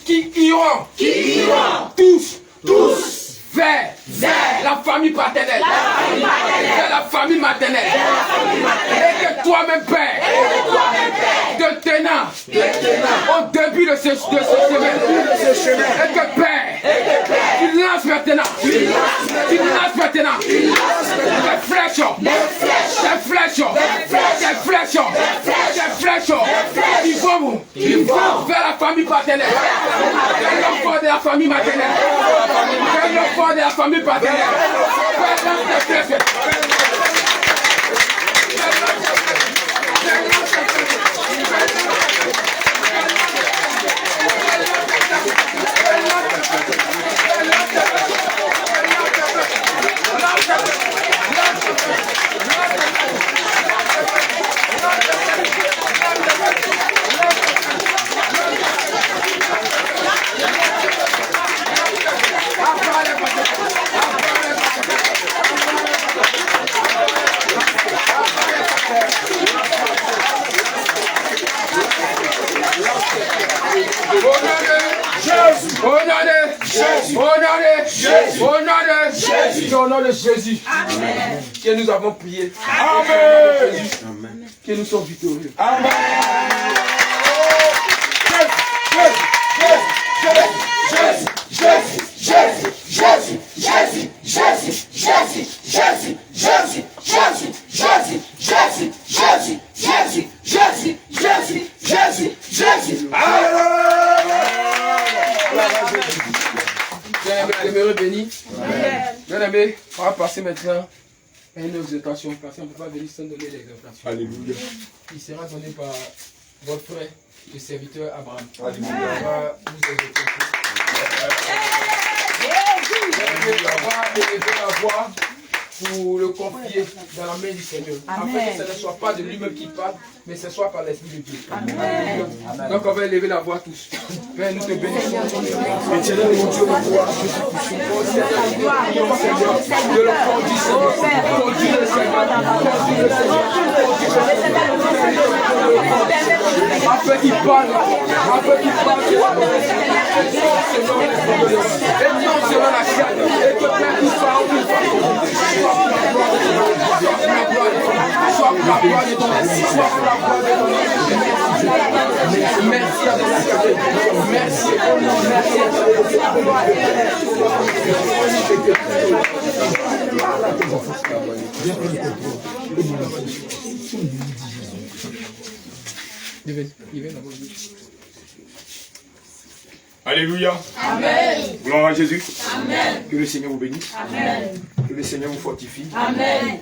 qui iront tous vers la famille paternelle, vers la famille maternelle, et que toi-même, Père, te tenant au début de ce chemin, et que Père, tu lances maintenant des flèches vers la famille paternelle, vers l'enfant de la famille maternelle, vers l'enfant de la famille paternelle, Au nom de Jésus, Amen. Que nous avons prié. Amen. Amen. Que nous sommes victorieux. Amen. Demeurez bénis. Bien aimé, on va passer maintenant à une exhortation, parce qu'on ne peut pas venir sans donner l'exhortation. Alléluia. Il sera donné par votre frère, le serviteur Abraham. Alléluia. On va vous exhorter. On va élever la voix pour le confier dans la main du Seigneur. Afin que ce ne soit pas de lui-même qui parle, mais ce soit par l'Esprit de Dieu. Amen. Donc on va élever la voix tous. Père, nous te bénissons. Éternel, mon Dieu, ma gloire, je te prie. De le conduire, Seigneur. Conduire le Seigneur. Conduire le Seigneur. Afin qu'il parle. Afin qu'il parle. Et non selon la chair. Et que Père, tout soit en tout. Sois pour la gloire de ton esprit. Sois pour la gloire de ton esprit. Merci à vous. Merci. Alléluia. Amen. Gloire à Jésus. Amen. Que le Seigneur vous bénisse. Amen. Que le Seigneur vous fortifie. Amen.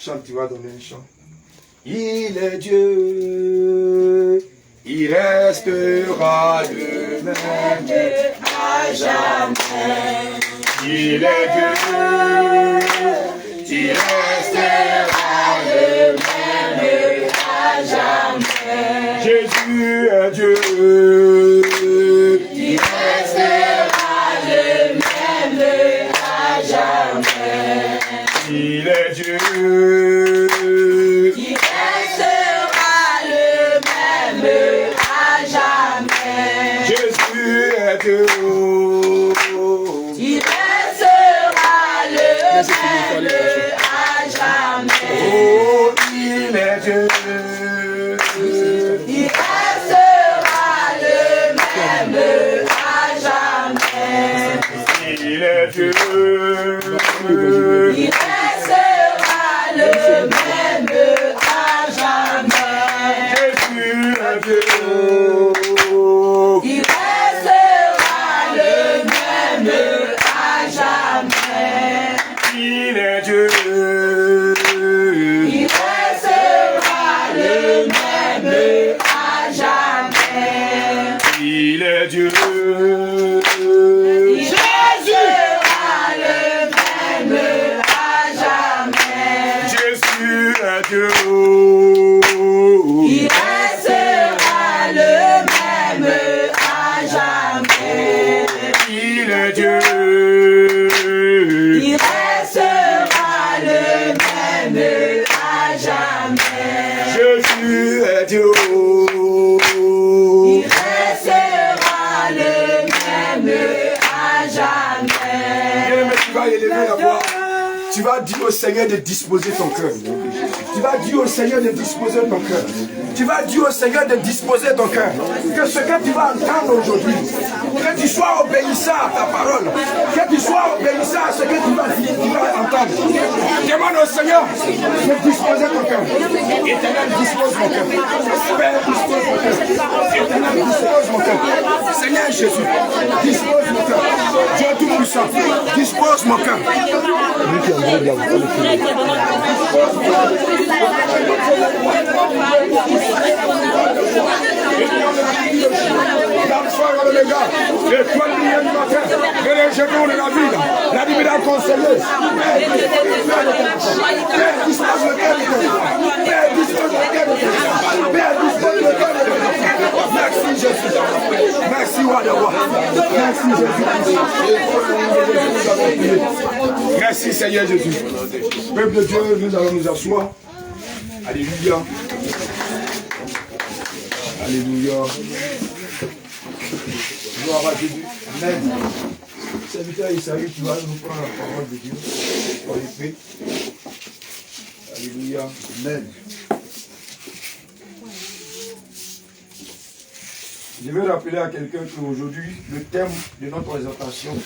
Chante, tu vas donner un chant. Il est Dieu, il restera le même À jamais. Il est Dieu, il restera le même À jamais. Jésus est Dieu, Il restera le même à jamais. il est Dieu. Il restera le même à jamais. Jésus est Dieu. Il restera le même à jamais. Oh, il est Dieu. Il restera le même à jamais. Il est Dieu. Il restera le même à jamais. Jésus est Dieu. Il restera le même à jamais. Il est Dieu. Il restera le même à jamais. Il est Dieu. Il restera le même à jamais. Jésus est Dieu. Il restera le même à jamais. Il est Dieu. Il restera le même à jamais. Jésus est Dieu. Il restera le même à jamais. Bien-aimé, tu vas élever la voix. Tu vas dire au Seigneur de disposer ton cœur. Tu vas dire au Seigneur de disposer ton cœur. Tu vas dire au Seigneur de disposer ton cœur. Que ce que tu vas entendre aujourd'hui, que tu sois obéissant à ta parole. Que tu sois obéissant à ce que tu vas entendre. Demande au Seigneur de disposer ton cœur. Éternel, dispose mon cœur. Père, dispose mon cœur. Éternel, dispose mon cœur. Seigneur Jésus, dispose mon cœur. Dieu Tout-Puissant, dispose mon cœur. L'étoile lumière du matin, et les genoux de la ville, la divinité conseillée. Père, dispose le cœur de ton. Père, dispose le cœur de ton. Père, dispose le cœur de ton. Merci Jésus. Merci Wadawa. Merci Jésus. Merci Seigneur Jésus. Peuple de Dieu, nous allons nous asseoir. Alléluia. Alléluia. Gloire à Jésus. Amen. Serviteur Isaïe, tu vas nous prendre la parole de Dieu pour l'épée. Alléluia. Amen. Je veux rappeler à quelqu'un qu'aujourd'hui, le thème de notre présentation,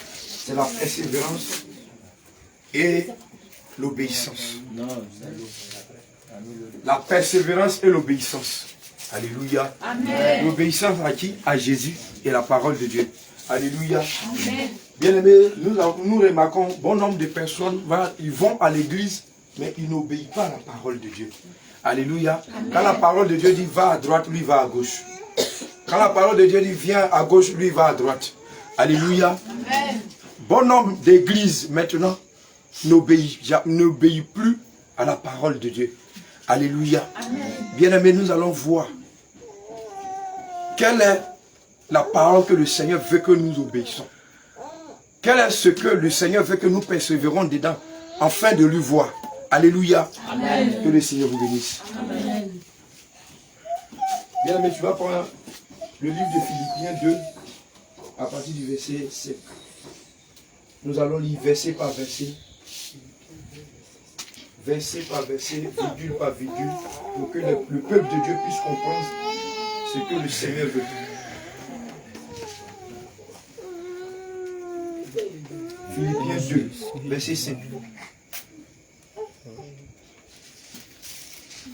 c'est la persévérance et l'obéissance. La persévérance et l'obéissance. Alléluia. L'obéissance à qui? À Jésus et la parole de Dieu. Alléluia. Bien-aimés, nous remarquons, bon nombre de personnes, ils vont à l'église, mais ils n'obéissent pas à la parole de Dieu. Alléluia. Quand la parole de Dieu dit va à droite, lui va à gauche. Quand la parole de Dieu dit viens à gauche, lui va à droite. Alléluia. Bon nombre d'églises maintenant n'obéissent plus à la parole de Dieu. Alléluia. Bien-aimés, nous allons voir quelle est la parole que le Seigneur veut que nous obéissons. Quel est ce que le Seigneur veut que nous persévérons dedans, afin de lui voir. Alléluia. Amen. Que le Seigneur vous bénisse. Amen. Bien-aimés, tu vas prendre le livre de Philippiens 2, à partir du verset 7. Nous allons lire verset par verset. Verset par verset, virgule par virgule, pour que le peuple de Dieu puisse comprendre ce que le Seigneur veut. Philippiens 2, verset 5.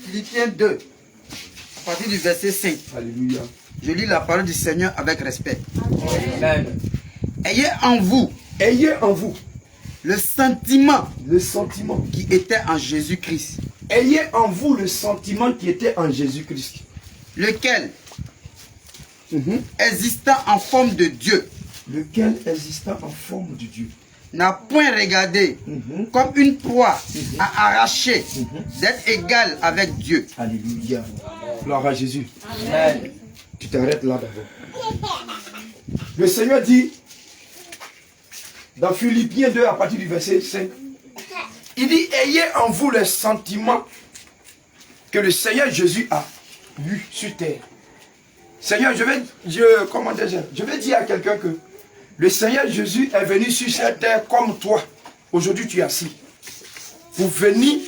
Philippiens 2, à partir du verset 5. Alléluia. Je lis la parole du Seigneur avec respect. Amen. Ayez en vous le sentiment qui était en Jésus-Christ. Ayez en vous le sentiment qui était en Jésus-Christ. Lequel, existant en forme de Dieu, n'a point regardé comme une proie à arracher d'être égal avec Dieu. Alléluia. Gloire à Jésus. Amen. Tu t'arrêtes là d'abord. Le Seigneur dit dans Philippiens 2 à partir du verset 5, il dit, ayez en vous le sentiment que le Seigneur Jésus a eu sur terre. Seigneur, je vais dire à quelqu'un que le Seigneur Jésus est venu sur cette terre comme toi. Aujourd'hui, tu es assis. Pour venir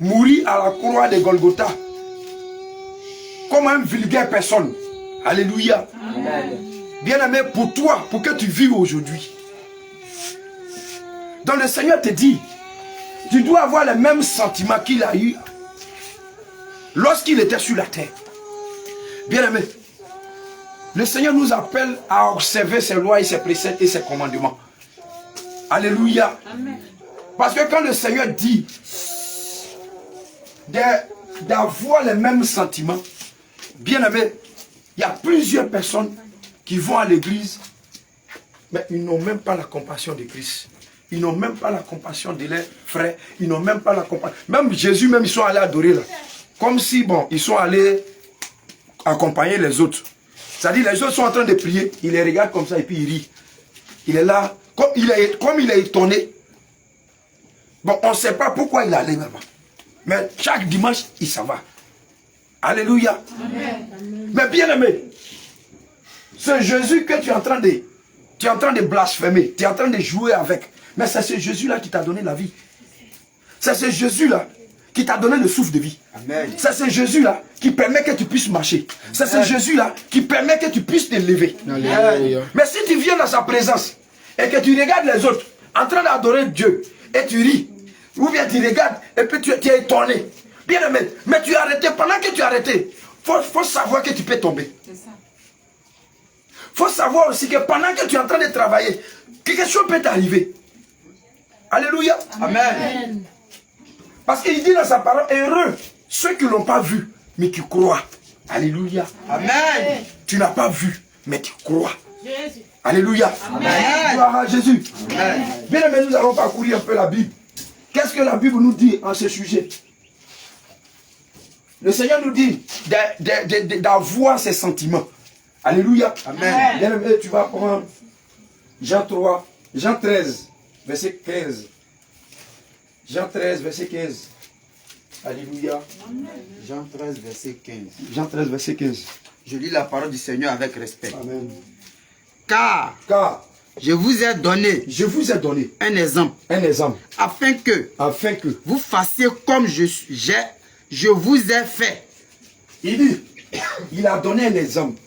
mourir à la croix de Golgotha. Comme une vulgaire personne. Alléluia. Bien-aimé, pour toi, pour que tu vives aujourd'hui. Donc le Seigneur te dit, tu dois avoir le même sentiment qu'il a eu lorsqu'il était sur la terre. Bien-aimé, le Seigneur nous appelle à observer ses lois et ses préceptes et ses commandements. Alléluia. Amen. Parce que quand le Seigneur dit d'avoir les mêmes sentiments, bien-aimé, il y a plusieurs personnes qui vont à l'église, mais ils n'ont même pas la compassion de Christ. Ils n'ont même pas la compassion de leurs frères. Ils n'ont même pas la compassion. Même Jésus, même ils sont allés adorer là. Comme si, bon, ils sont allés accompagner les autres. C'est-à-dire, les autres sont en train de prier. Il les regarde comme ça et puis il rit. Il est là. Comme il est étonné. Bon, on ne sait pas pourquoi il est allé là-bas. Mais chaque dimanche, il s'en va. Alléluia. Amen. Mais bien aimé, ce Jésus que tu es en train de blasphémer, tu es en train de jouer avec. Mais c'est ce Jésus-là qui t'a donné la vie. C'est ce Jésus-là qui t'a donné le souffle de vie. C'est ce Jésus-là qui permet que tu puisses marcher. C'est ce Jésus-là qui permet que tu puisses te lever. Mais si tu viens dans sa présence et que tu regardes les autres en train d'adorer Dieu et tu ris, ou bien tu regardes et puis tu es étonné. Bien aimé, mais tu es arrêté. Pendant que tu es arrêté, il faut savoir que tu peux tomber. Il faut savoir aussi que pendant que tu es en train de travailler, quelque chose peut t'arriver. Alléluia. Amen. Parce qu'il dit dans sa parole, heureux ceux qui ne l'ont pas vu, mais qui croient. Alléluia. Amen. Tu n'as pas vu, mais tu crois. Jésus. Alléluia. Amen. Gloire à Jésus. Amen. Bien aimé, nous allons parcourir un peu la Bible. Qu'est-ce que la Bible nous dit en ce sujet? Le Seigneur nous dit d'avoir ses sentiments. Alléluia. Amen. Bien aimé, tu vas prendre Jean 13, verset 15. Jean 13, verset 15. Alléluia. Jean 13, verset 15. Jean 13, verset 15. Je lis la parole du Seigneur avec respect. Amen. Car je vous ai donné un exemple. Afin que vous fassiez comme je vous ai fait. Il dit, il a donné un exemple.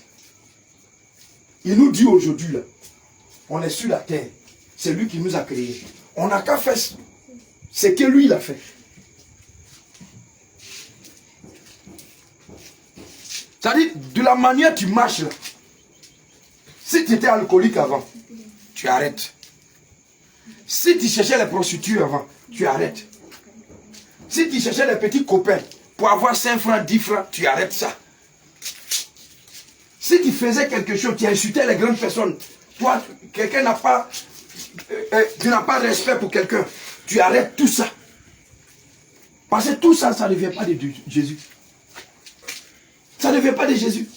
Il nous dit aujourd'hui, là, on est sur la terre. C'est lui qui nous a créés. On n'a qu'à faire ce que lui, il a fait. C'est-à-dire, de la manière tu marches là, si tu étais alcoolique avant, tu arrêtes. Si tu cherchais les prostituées avant, tu arrêtes. Si tu cherchais les petits copains pour avoir 5 francs, 10 francs, tu arrêtes ça. Si tu faisais quelque chose, tu insultais les grandes personnes, toi, quelqu'un n'a pas, tu n'as pas respect pour quelqu'un, tu arrêtes tout ça. Parce que tout ça, ça ne vient pas de Jésus. Ça ne vient pas de Jésus.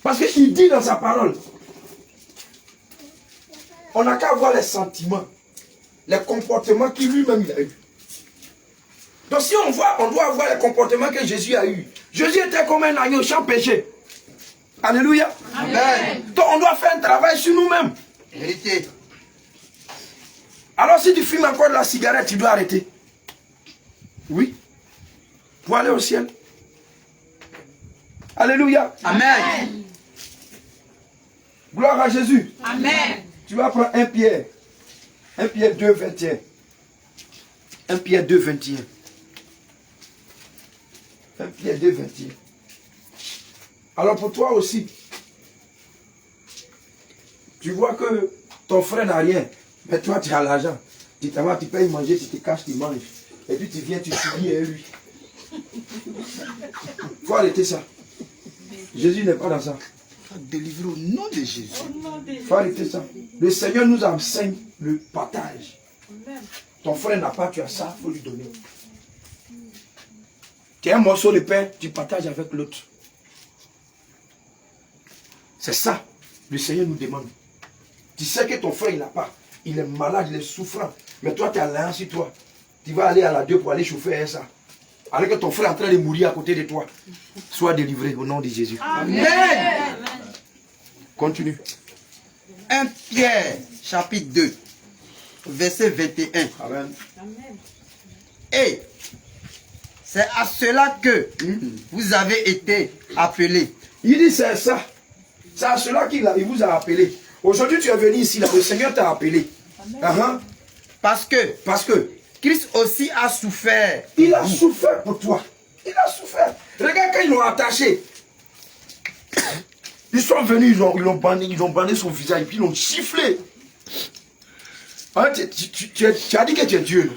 Parce qu'il dit dans sa parole, on n'a qu'à voir les sentiments, les comportements qu'il lui-même a eu. Donc si on doit avoir les comportements que Jésus a eu. Jésus était comme un agneau sans péché. Alléluia. Amen. Donc on doit faire un travail sur nous-mêmes. Vérité. Alors si tu fumes encore de la cigarette, tu dois arrêter. Oui. Pour aller au ciel. Alléluia. Amen. Gloire à Jésus. Amen. Tu vas prendre 1 Pierre. 1 Pierre 2, 21. 1 Pierre 2, 21. 1 Pierre 2, 21. Alors pour toi aussi, Tu vois que ton frère n'a rien, mais toi tu as l'argent. Tu t'en vas, tu payes manger, tu te caches, tu manges. Et puis tu viens, tu subis à lui. Il faut arrêter ça. Jésus n'est pas dans ça. Délivrer au nom de Jésus. Il faut arrêter ça. Le Seigneur nous enseigne le partage. Ton frère n'a pas, tu as ça, il faut lui donner. Tu as un morceau de pain, tu partages avec l'autre. C'est ça, le Seigneur nous demande. Tu sais que ton frère, il n'a pas. Il est malade, il est souffrant. Mais toi, tu as l'un sur toi. Tu vas aller à la 2 pour aller chauffer ça. Alors que ton frère est en train de mourir à côté de toi. Sois délivré au nom de Jésus. Amen. Continue. 1 Pierre, chapitre 2, verset 21. Amen. Et c'est à cela que vous avez été appelés. Il dit c'est ça. C'est à cela qu'il vous a appelé. Aujourd'hui, tu es venu ici, là, le Seigneur t'a appelé. Parce que Christ aussi a souffert. Il a souffert pour toi. Il a souffert. Regarde quand ils l'ont attaché. Ils sont venus, ils ont bandé son visage, et puis ils l'ont sifflé. Tu as dit que tu es Dieu. Non?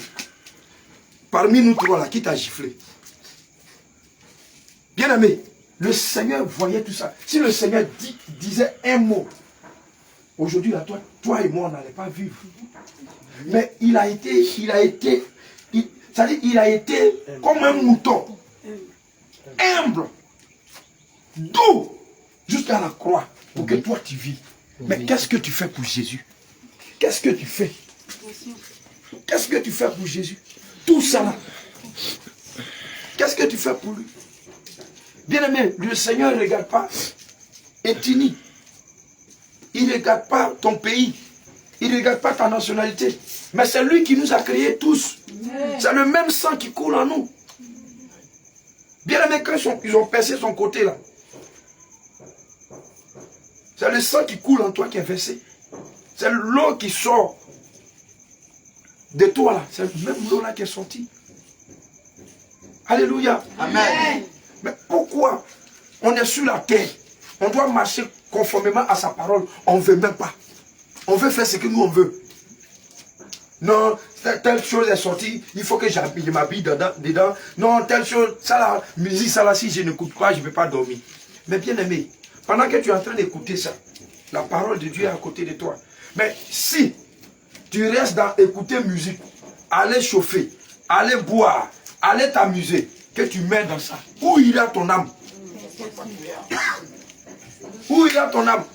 Parmi nous trois là, qui t'a giflé? Bien aimé, le Seigneur voyait tout ça. Si le Seigneur disait un mot, aujourd'hui là, toi et moi, on n'allait pas vivre. Mais il a été comme un mouton, humble, doux, jusqu'à la croix, pour que toi tu vis. Mais qu'est-ce que tu fais pour Jésus? Qu'est-ce que tu fais? Qu'est-ce que tu fais pour Jésus? Tout ça là. Qu'est-ce que tu fais pour lui? Bien aimé, le Seigneur ne regarde pas ethnie. Il ne regarde pas ton pays. Il ne regarde pas ta nationalité. Mais c'est lui qui nous a créés tous. C'est le même sang qui coule en nous. Bien aimé, quand ils ont percé son côté là. C'est le sang qui coule en toi qui est versé. C'est l'eau qui sort de toi là. C'est même l'eau là qui est sortie. Alléluia. Amen. Mais pourquoi on est sur la terre? On doit marcher conformément à sa parole. On ne veut même pas. On veut faire ce que nous on veut. Non, telle chose est sortie, il faut que je m'habille dedans. Non, telle chose, ça la musique, ça là, si je n'écoute pas, je ne peux pas dormir. Mais bien aimé, pendant que tu es en train d'écouter ça, la parole de Dieu est à côté de toi. Mais si tu restes dans écouter musique, aller chauffer, aller boire, aller t'amuser, que tu mets dans ça, où ira ton âme? Où ira ton âme?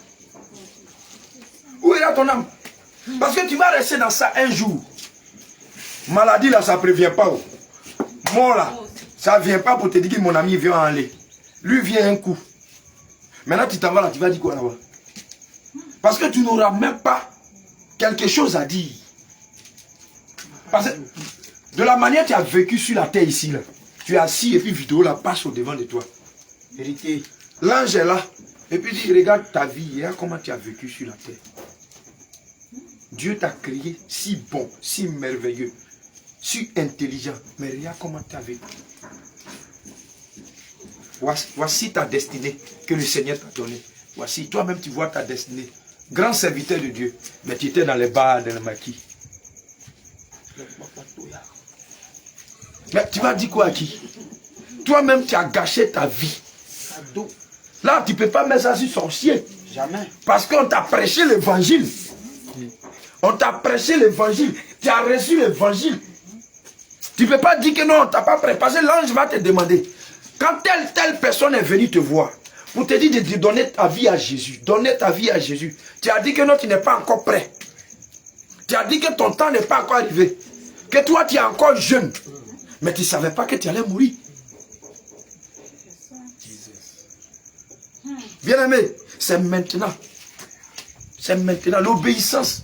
Où ira ton âme? Parce que tu vas rester dans ça un jour. Maladie là, ça ne prévient pas. Mort là, ça ne vient pas pour te dire que mon ami vient en aller. Lui vient un coup. Maintenant tu t'en vas là, tu vas dire quoi là-bas? Parce que tu n'auras même pas quelque chose à dire. Parce que de la manière que tu as vécu sur la terre ici, là, tu es assis et puis vidéo là passe au devant de toi. Vérité. L'ange est là. Et puis dit, regarde ta vie, regarde comment tu as vécu sur la terre. Dieu t'a créé si bon, si merveilleux, si intelligent. Mais regarde comment tu as vécu. Voici ta destinée que le Seigneur t'a donnée. Voici, toi-même tu vois ta destinée. Grand serviteur de Dieu. Mais tu étais dans les bars de le maquis. Mais tu vas dire quoi à qui? Toi-même tu as gâché ta vie. Là tu ne peux pas mettre ça sur sorcier. Jamais. Parce qu'on t'a prêché l'évangile. On t'a prêché l'évangile. Tu as reçu l'évangile. Tu ne peux pas dire que non, tu n'as pas prêché. Parce que l'ange va te demander. Quand telle personne est venue te voir, pour te dire de donner ta vie à Jésus. Donner ta vie à Jésus. Tu as dit que non, tu n'es pas encore prêt. Tu as dit que ton temps n'est pas encore arrivé. Que toi, tu es encore jeune. Mais tu ne savais pas que tu allais mourir. Bien aimé, c'est maintenant. C'est maintenant. L'obéissance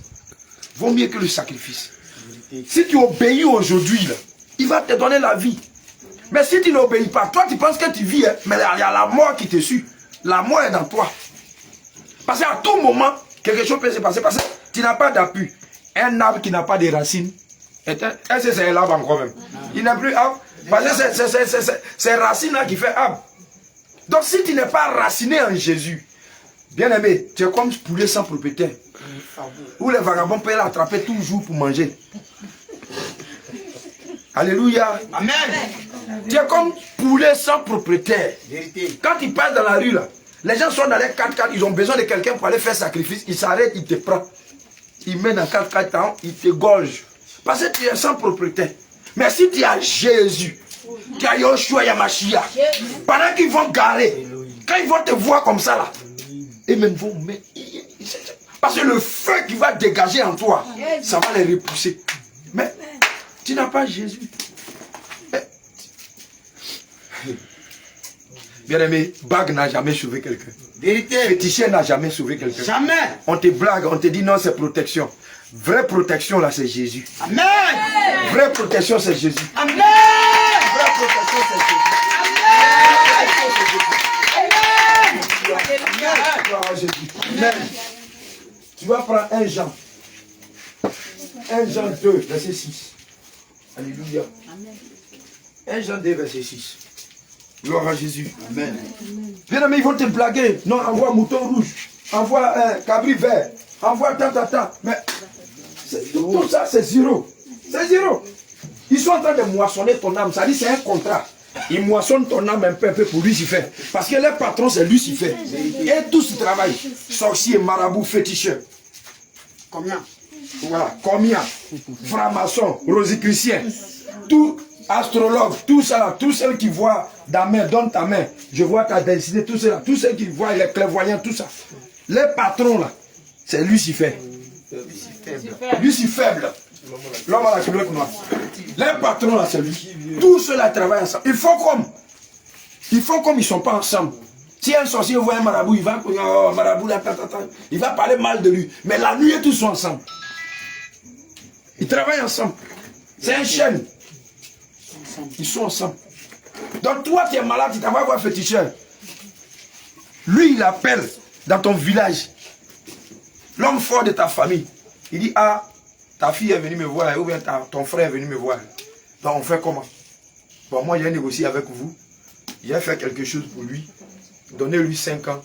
vaut mieux que le sacrifice. Si tu obéis aujourd'hui, il va te donner la vie. Mais si tu n'obéis pas, toi tu penses que tu vis, hein, mais il y a la mort qui te suit. La mort est dans toi. Parce qu'à tout moment, quelque chose peut se passer. Parce que tu n'as pas d'appui. Un arbre qui n'a pas de racines, est-ce que c'est l'arbre encore même? Il n'a plus arbre. Parce que c'est racines là qui fait arbre. Donc si tu n'es pas raciné en Jésus, Bien-aimé, tu es comme poulet sans propriétaire. Où les vagabonds peuvent l'attraper toujours pour manger. Alléluia. Amen. Tu es comme poulet sans propriétaire. Quand ils passent dans la rue, là, les gens sont dans les 4x4, ils ont besoin de quelqu'un pour aller faire sacrifice. Ils s'arrêtent, ils te prennent. Ils mettent dans 4x4, ils te gorgent. Parce que tu es sans propriétaire. Mais si tu as Jésus, tu as Yoshua Yamashia, pendant qu'ils vont garer, quand ils vont te voir comme ça, là, et même vont mettre. Parce que le feu qui va dégager en toi, ça va les repousser. Mais tu n'as pas Jésus. Bien aimé, bague n'a jamais sauvé quelqu'un. Vérité. Féticheur n'a jamais sauvé quelqu'un. Jamais. On te blague, on te dit non, c'est protection. Vraie protection là, c'est Jésus. Amen. Vraie protection, c'est Jésus. Amen. Vraie protection, c'est Jésus. Amen. Tu vas prendre 1 Jean. 1 Jean 2, verset 6. Alléluia. 1 Jean 2, verset 6. Gloire à Jésus. Amen. Bien aimé, ils vont te blaguer. Non, envoie mouton rouge. Envoie un cabri vert. Envoie tant. Mais tout ça, c'est zéro. C'est zéro. Ils sont en train de moissonner ton âme. Ça dit, c'est un contrat. Ils moissonnent ton âme un peu pour Lucifer. Parce que leur patron, c'est Lucifer. Et tous ils travaillent. Sorciers, marabouts, féticheurs. Combien? Voilà, combien? Francs-maçons, rosicruciens. Tout astrologue, tout ça là, tous ceux qui voient ta main, donne ta main. Je vois ta destinée, tout cela. Tous ceux qui voient les clairvoyants, tout ça. Les patrons là, c'est Lucifer. Lucifer. L'homme à la culotte noire. Les patrons là, c'est lui. Tous ceux-là travaillent ensemble. Ils font comme ils ne sont pas ensemble. Si un sorcier voit un marabout, il va, oh, marabout, là, il va parler mal de lui. Mais la nuit, tous sont ensemble. Ils travaillent ensemble. C'est un chaîne. Ils sont ensemble. Donc toi, tu es malade, tu t'en vas voir un féticheur. Lui, il appelle dans ton village l'homme fort de ta famille. Il dit, ah, ta fille est venue me voir, ou bien ton frère est venu me voir. Donc on fait comment? Bon, moi j'ai négocié avec vous. J'ai fait quelque chose pour lui. Donnez-lui 5 ans.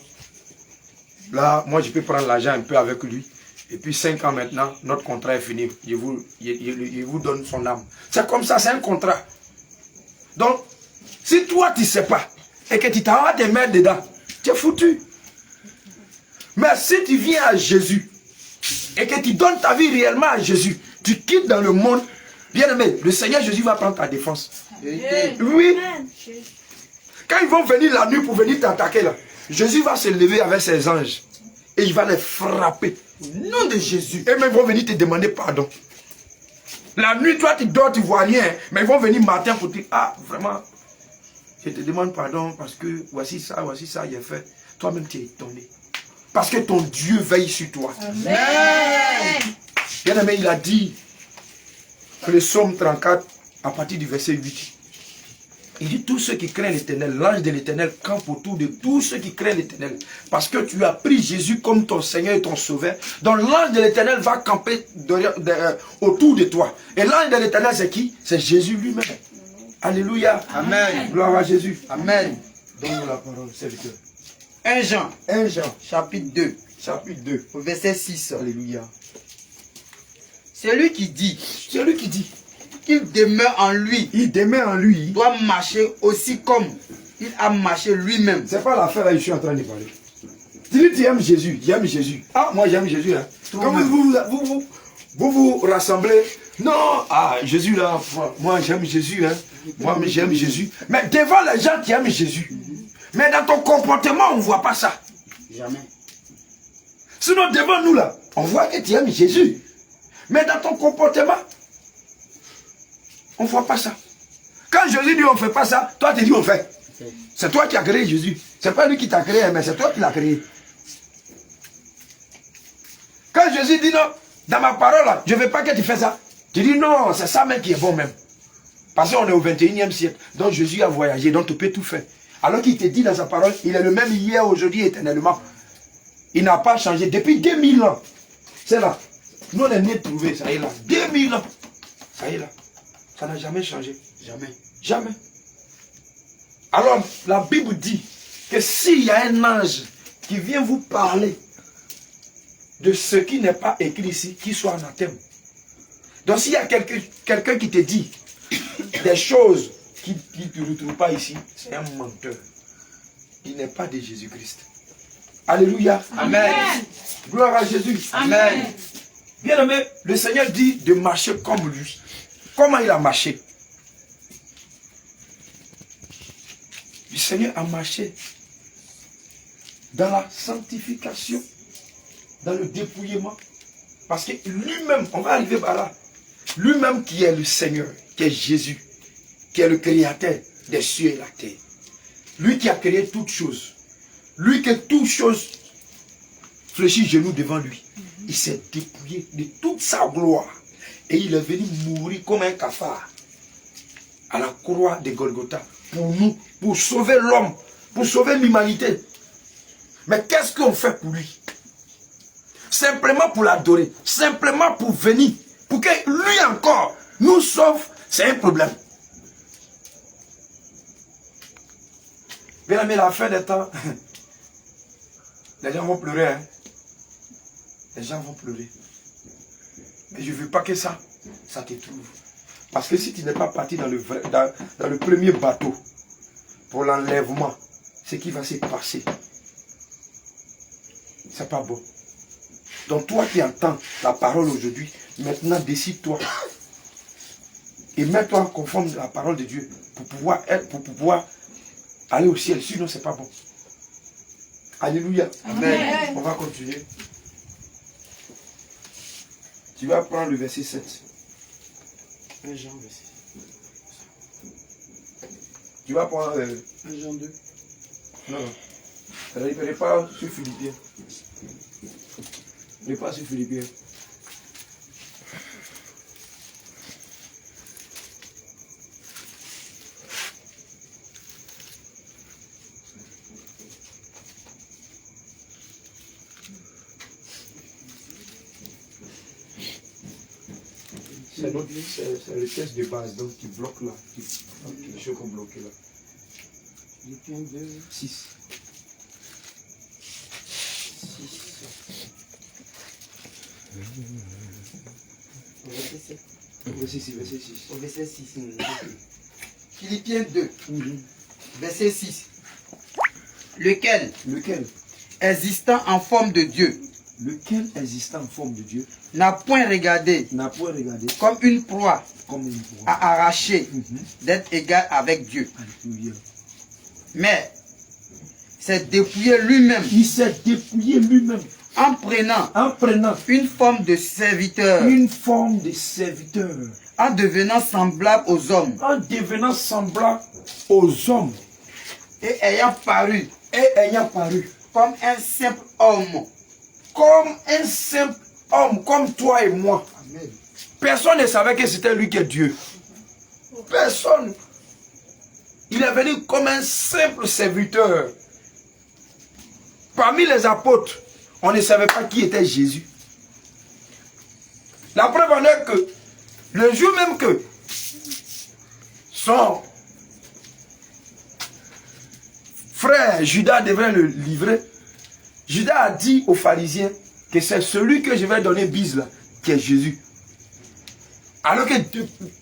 Là, moi je peux prendre l'argent un peu avec lui. Et puis 5 ans maintenant, notre contrat est fini. Il vous donne son âme. C'est comme ça, c'est un contrat. Donc, si toi tu ne sais pas, et que tu t'en vas te mettre dedans, tu es foutu. Mais si tu viens à Jésus, et que tu donnes ta vie réellement à Jésus, tu quittes dans le monde, bien aimé, le Seigneur Jésus va prendre ta défense. Oui. Quand ils vont venir la nuit pour venir t'attaquer là, Jésus va se lever avec ses anges. Et il va les frapper. Au nom de Jésus. Et même ils vont venir te demander pardon. La nuit, toi tu dors, tu ne vois rien. Mais ils vont venir matin pour te dire, ah vraiment, je te demande pardon parce que voici ça, il est fait. Toi-même tu es étonné. Parce que ton Dieu veille sur toi. Amen. Bien aimé, il a dit, le psaume 34, à partir du verset 8. Il dit, tous ceux qui craignent l'Éternel, l'ange de l'Éternel campe autour de tous ceux qui craignent l'Éternel. Parce que tu as pris Jésus comme ton Seigneur et ton Sauveur. Donc l'ange de l'Éternel va camper autour de toi. Et l'ange de l'Éternel, c'est qui? C'est Jésus lui-même. Alléluia. Amen. Gloire à Jésus. Amen. Donne-nous la parole, serviteur. 1 Jean. 1 Jean. Chapitre 2. Chapitre 2. Au verset 6. Alléluia. Celui qui dit qu'il demeure en lui, il demeure en lui, doit marcher aussi comme il a marché lui-même. C'est pas l'affaire là, je suis en train de parler. Dis-lui, tu aimes Jésus, j'aime Jésus. Ah, moi j'aime Jésus. Hein. Quand vous rassemblez, non, ah, Jésus là, moi j'aime Jésus. Hein. Moi j'aime Jésus. Mais devant les gens, tu aimes Jésus. Mais dans ton comportement, on ne voit pas ça. Jamais. Sinon, devant nous là, on voit que tu aimes Jésus. Mais dans ton comportement, on ne voit pas ça. Quand Jésus dit on ne fait pas ça, toi tu dis on fait. C'est toi qui as créé Jésus. Ce n'est pas lui qui t'a créé, mais c'est toi qui l'as créé. Quand Jésus dit non, dans ma parole, là, je ne veux pas que tu fasses ça. Tu dis non, c'est ça même qui est bon même. Parce qu'on est au 21e siècle. Donc Jésus a voyagé, donc tu peux tout faire. Alors qu'il te dit dans sa parole, il est le même hier, aujourd'hui, éternellement. Il n'a pas changé depuis 2000 ans. C'est là. Nous, on est nés de trouver, ça y est là. 2000 ans. Ça y est là. Ça n'a jamais changé. Jamais. Jamais. Alors, la Bible dit que s'il y a un ange qui vient vous parler de ce qui n'est pas écrit ici, qui soit anathème. Donc s'il y a quelqu'un qui te dit des choses qui ne te retrouvent pas ici, c'est un menteur. Il n'est pas de Jésus-Christ. Alléluia. Amen. Gloire à Jésus. Amen. Bien aimé, le Seigneur dit de marcher comme lui. Comment il a marché? Le Seigneur a marché dans la sanctification, dans le dépouillement. Parce que lui-même, on va arriver par là, lui-même qui est le Seigneur, qui est Jésus, qui est le créateur des cieux et de la terre. Lui qui a créé toutes choses. Lui que toutes choses fléchit genoux devant lui. Il s'est dépouillé de toute sa gloire. Et il est venu mourir comme un cafard à la croix de Golgotha. Pour nous, pour sauver l'homme, pour sauver l'humanité. Mais qu'est-ce qu'on fait pour lui? Simplement pour l'adorer. Simplement pour venir. Pour que lui encore nous sauve. C'est un problème. Bien aimé, la fin des temps, les gens vont pleurer. Hein? Les gens vont pleurer. Mais je ne veux pas que ça te trouve. Parce que si tu n'es pas parti dans le premier bateau pour l'enlèvement, ce qui va se passer, c'est pas bon. Donc toi qui entends la parole aujourd'hui, maintenant décide-toi et mets-toi conforme à la parole de Dieu pour pouvoir aller au ciel. Sinon, c'est pas bon. Alléluia. Amen. On va continuer. Tu vas prendre le verset 7. Un Jean, verset. Tu vas prendre 1 Jean 2. Non. Ne pas sur Philippiens. Ne pas sur Philippiens. C'est le test de base, donc qui bloque là. Les choses qu'on bloque là. Philippiens 2, 6. 6. Verset 6, verset 6. Au verset 6. Philippiens 2, verset 6. Lequel, existant en forme de Dieu, existant en forme de Dieu, n'a point regardé comme une proie à arracher d'être égal avec Dieu. Alléluia. Mais s'est dépouillé lui-même. Il s'est dépouillé lui-même. En prenant une forme de serviteur. En devenant semblable aux hommes. Et ayant paru. Comme un simple homme. Comme toi et moi. Amen. Personne ne savait que c'était lui qui est Dieu. Personne. Il est venu comme un simple serviteur. Parmi les apôtres, on ne savait pas qui était Jésus. La preuve en est que le jour même que son frère Judas devrait le livrer, Judas a dit aux pharisiens que c'est celui que je vais donner bise là, qui est Jésus. Alors que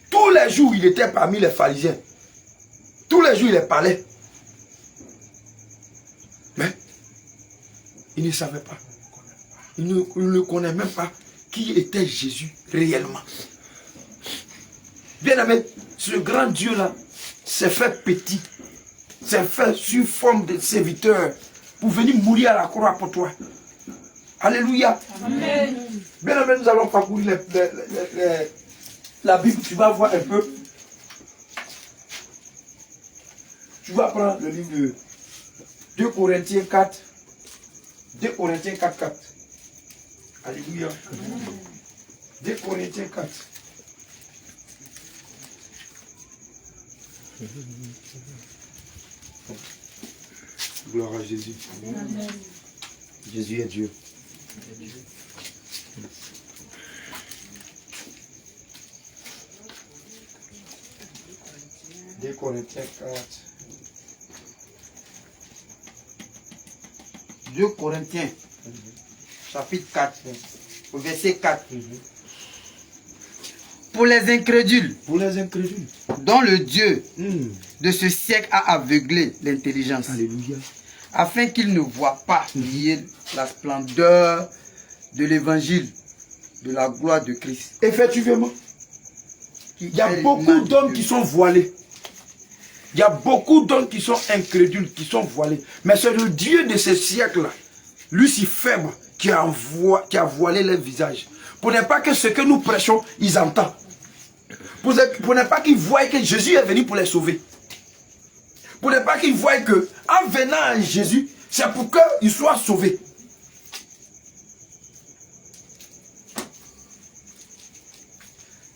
tous les jours, il était parmi les pharisiens. Tous les jours, il parlait. Mais il ne savait pas. Il ne connaît même pas qui était Jésus réellement. Bien aimé, ce grand Dieu-là s'est fait petit. S'est fait sous forme de serviteur pour venir mourir à la croix pour toi. Alléluia. Amen. Bien aimé, nous allons parcourir la Bible. Tu vas voir un peu. Tu vas prendre le livre de 2 Corinthiens 4. 2 Corinthiens 4, 4. Alléluia. 2 Corinthiens 4. Gloire à Jésus. Amen. Jésus est Dieu. 2 Corinthiens 4. 2 Corinthiens, chapitre 4, au verset 4. Pour les incrédules, dont le Dieu de ce siècle a aveuglé l'intelligence, Alléluia. afin qu'ils ne voient pas briller la splendeur de l'évangile de la gloire de Christ. Effectivement, il y a beaucoup d'hommes qui sont voilés. Il y a beaucoup d'hommes qui sont incrédules, qui sont voilés. Mais c'est le Dieu de ce siècle-là, Lucifer, qui a voilé leur visage. Pour ne pas que ce que nous prêchons, ils entendent. Pour ne pas qu'ils voient que Jésus est venu pour les sauver. Pour ne pas qu'ils voient que, en venant à Jésus, c'est pour qu'ils soient sauvés.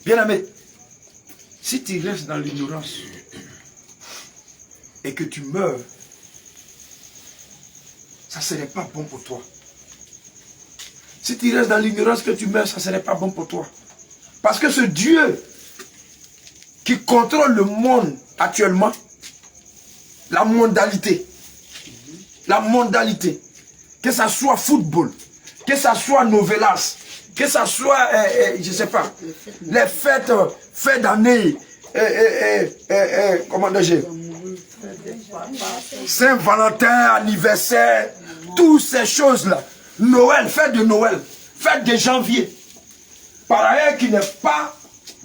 Bien-aimé, si tu restes dans l'ignorance et que tu meurs, ça ne serait pas bon pour toi. Si tu restes dans l'ignorance que tu meurs, ça ne serait pas bon pour toi. Parce que ce Dieu qui contrôle le monde actuellement, la mondalité, que ça soit football, que ça soit novelas, que ça soit, je ne sais pas, les fêtes d'année, comment dire, Saint-Valentin, anniversaire, toutes ces choses-là, Noël, fête de Noël, fête de janvier, par ailleurs qui n'est pas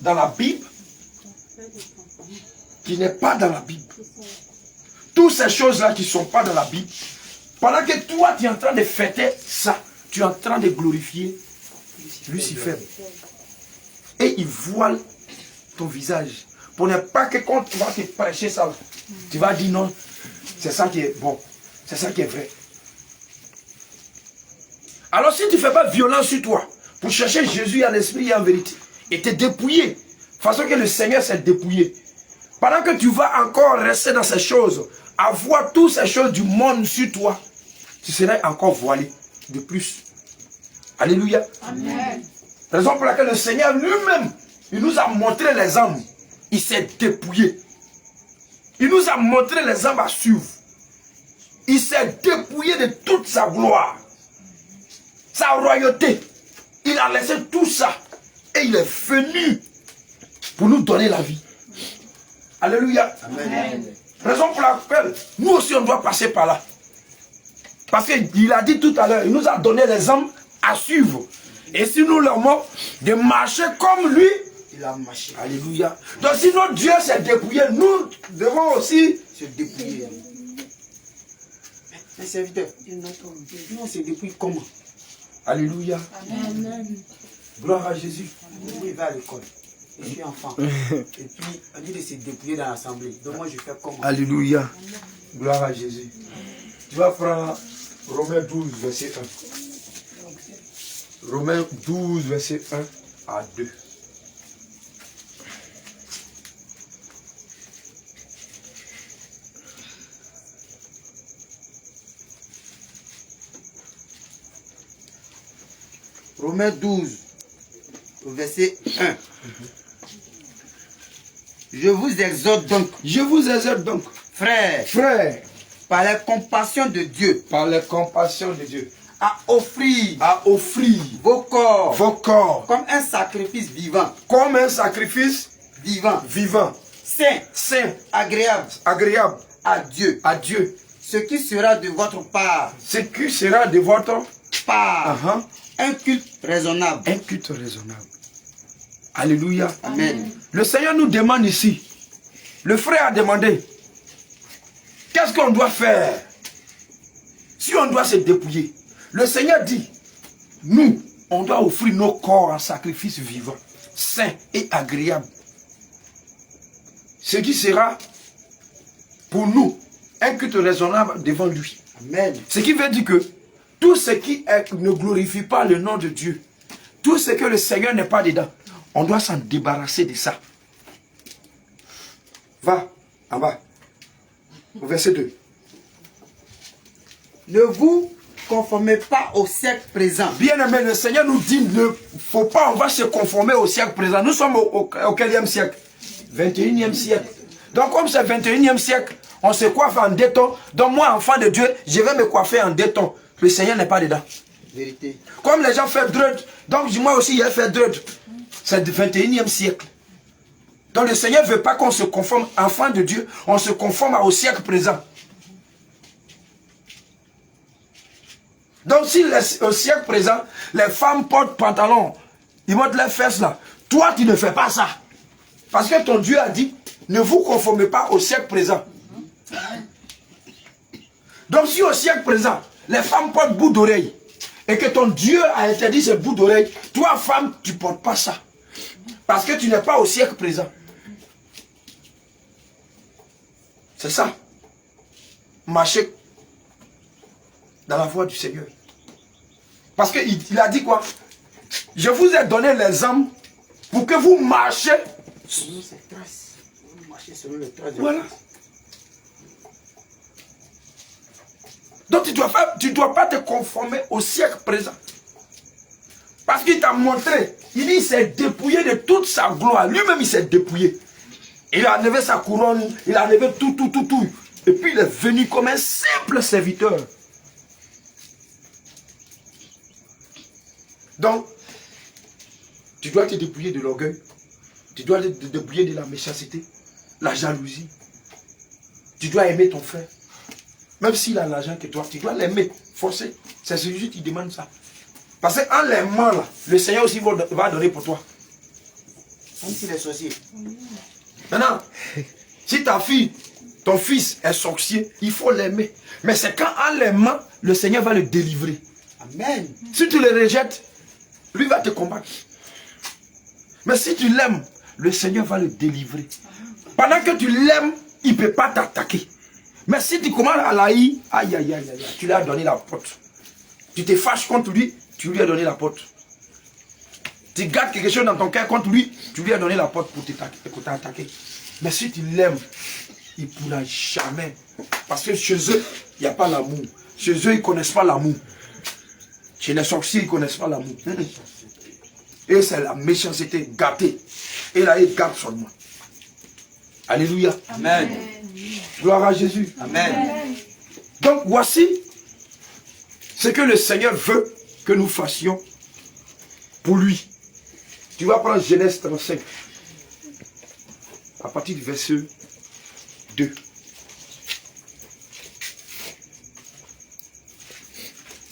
dans la Bible, toutes ces choses-là qui ne sont pas dans la Bible, pendant que toi tu es en train de fêter ça, tu es en train de glorifier Lucifer. Et il voile ton visage. Pour ne pas que quand tu vas te prêcher ça, tu vas dire non, c'est ça qui est bon, c'est ça qui est vrai. Alors si tu ne fais pas violence sur toi, pour chercher Jésus en esprit et en vérité, et te dépouiller, de façon que le Seigneur s'est dépouillé, pendant que tu vas encore rester dans ces choses, avoir toutes ces choses du monde sur toi, tu serais encore voilé de plus. Alléluia. Amen. Raison pour laquelle le Seigneur lui-même, il nous a montré les âmes. Il s'est dépouillé. Il nous a montré les âmes à suivre. Il s'est dépouillé de toute sa gloire, sa royauté. Il a laissé tout ça. Et il est venu pour nous donner la vie. Alléluia. Amen. Raison pour laquelle nous aussi on doit passer par là. Parce qu'il a dit tout à l'heure, il nous a donné les âmes à suivre. Et si nous leur demandons de marcher comme lui, il a marché. Alléluia. Donc si notre Dieu s'est dépouillé, nous devons aussi se dépouiller. Mais serviteur, nous on se dépouille comment? Alléluia. Amen. Gloire à Jésus. Il va à l'école. Je suis enfant. Et puis on dit de se dépouiller dans l'assemblée. Donc moi je fais comment? Alléluia. Gloire à Jésus. Tu vas prendre Romains 12, verset 1. Romains 12, verset 1 à 2. Romains 12, verset 1. Je vous exhorte donc, frères, par la compassion de Dieu, à offrir vos corps comme un sacrifice vivant, saint, agréable à Dieu, ce qui sera de votre part, un culte raisonnable. Alléluia. Amen. Le Seigneur nous demande ici, le frère a demandé, qu'est-ce qu'on doit faire si on doit se dépouiller? Le Seigneur dit, nous, on doit offrir nos corps en sacrifice vivant, saint et agréable. Ce qui sera pour nous un culte raisonnable devant lui. Amen. Ce qui veut dire que tout ce qui ne glorifie pas le nom de Dieu, tout ce que le Seigneur n'est pas dedans, on doit s'en débarrasser de ça. Va, en bas. Au verset 2. Ne vous conformez pas au siècle présent. Bien aimé, le Seigneur nous dit, ne faut pas, on va se conformer au siècle présent. Nous sommes au quelième siècle? 21e siècle. Donc comme c'est 21e siècle, on se coiffe en déton. Donc moi, enfant de Dieu, je vais me coiffer en déton. Le Seigneur n'est pas dedans. Vérité. Comme les gens font dread, donc moi aussi j'ai fait dread. C'est du 21e siècle. Donc le Seigneur ne veut pas qu'on se conforme, enfant de Dieu, on se conforme au siècle présent. Donc si au siècle présent, les femmes portent pantalon, ils montent les fesses là, toi tu ne fais pas ça. Parce que ton Dieu a dit, ne vous conformez pas au siècle présent. Donc si au siècle présent, les femmes portent bout d'oreille, et que ton Dieu a interdit ce bout d'oreille, toi femme, tu ne portes pas ça. Parce que tu n'es pas au siècle présent. C'est ça. Marcher dans la voie du Seigneur. Parce qu'il a dit quoi? Je vous ai donné les âmes pour que vous marchiez. Selon ses traces. Vous marchez selon les traces. Voilà. Donc tu dois pas te conformer au siècle présent. Parce qu'il t'a montré, il dit, il s'est dépouillé de toute sa gloire. Lui-même, il s'est dépouillé. Il a enlevé sa couronne, il a enlevé tout. Et puis il est venu comme un simple serviteur. Donc, tu dois te dépouiller de l'orgueil. Tu dois te dépouiller de la méchanceté, la jalousie. Tu dois aimer ton frère. Même s'il a l'argent que toi, tu dois l'aimer, forcer. C'est celui qui demande ça. Parce qu'en l'aimant, là, le Seigneur aussi va donner pour toi. Comme s'il est sorcier. Maintenant, si ta fille, ton fils est sorcier, il faut l'aimer. Mais c'est quand en l'aimant, le Seigneur va le délivrer. Amen. Si tu le rejettes, lui va te combattre. Mais si tu l'aimes, le Seigneur va le délivrer. Pendant que tu l'aimes, il ne peut pas t'attaquer. Mais si tu commences à l'haïr, aïe, tu lui as donné la porte. Tu te fâches contre lui, tu lui as donné la porte. Tu gardes quelque chose dans ton cœur contre lui, tu lui as donné la porte pour t'attaquer. Mais si tu l'aimes, il ne pourra jamais. Parce que chez eux, il n'y a pas l'amour. Chez eux, ils ne connaissent pas l'amour. Chez les sorciers, ils ne connaissent pas l'amour. Et c'est la méchanceté gâtée. Et là, il garde seulement. Alléluia. Amen. Gloire à Jésus. Amen. Donc voici ce que le Seigneur veut que nous fassions pour lui. Tu vas prendre Genèse 35. À partir du verset 2.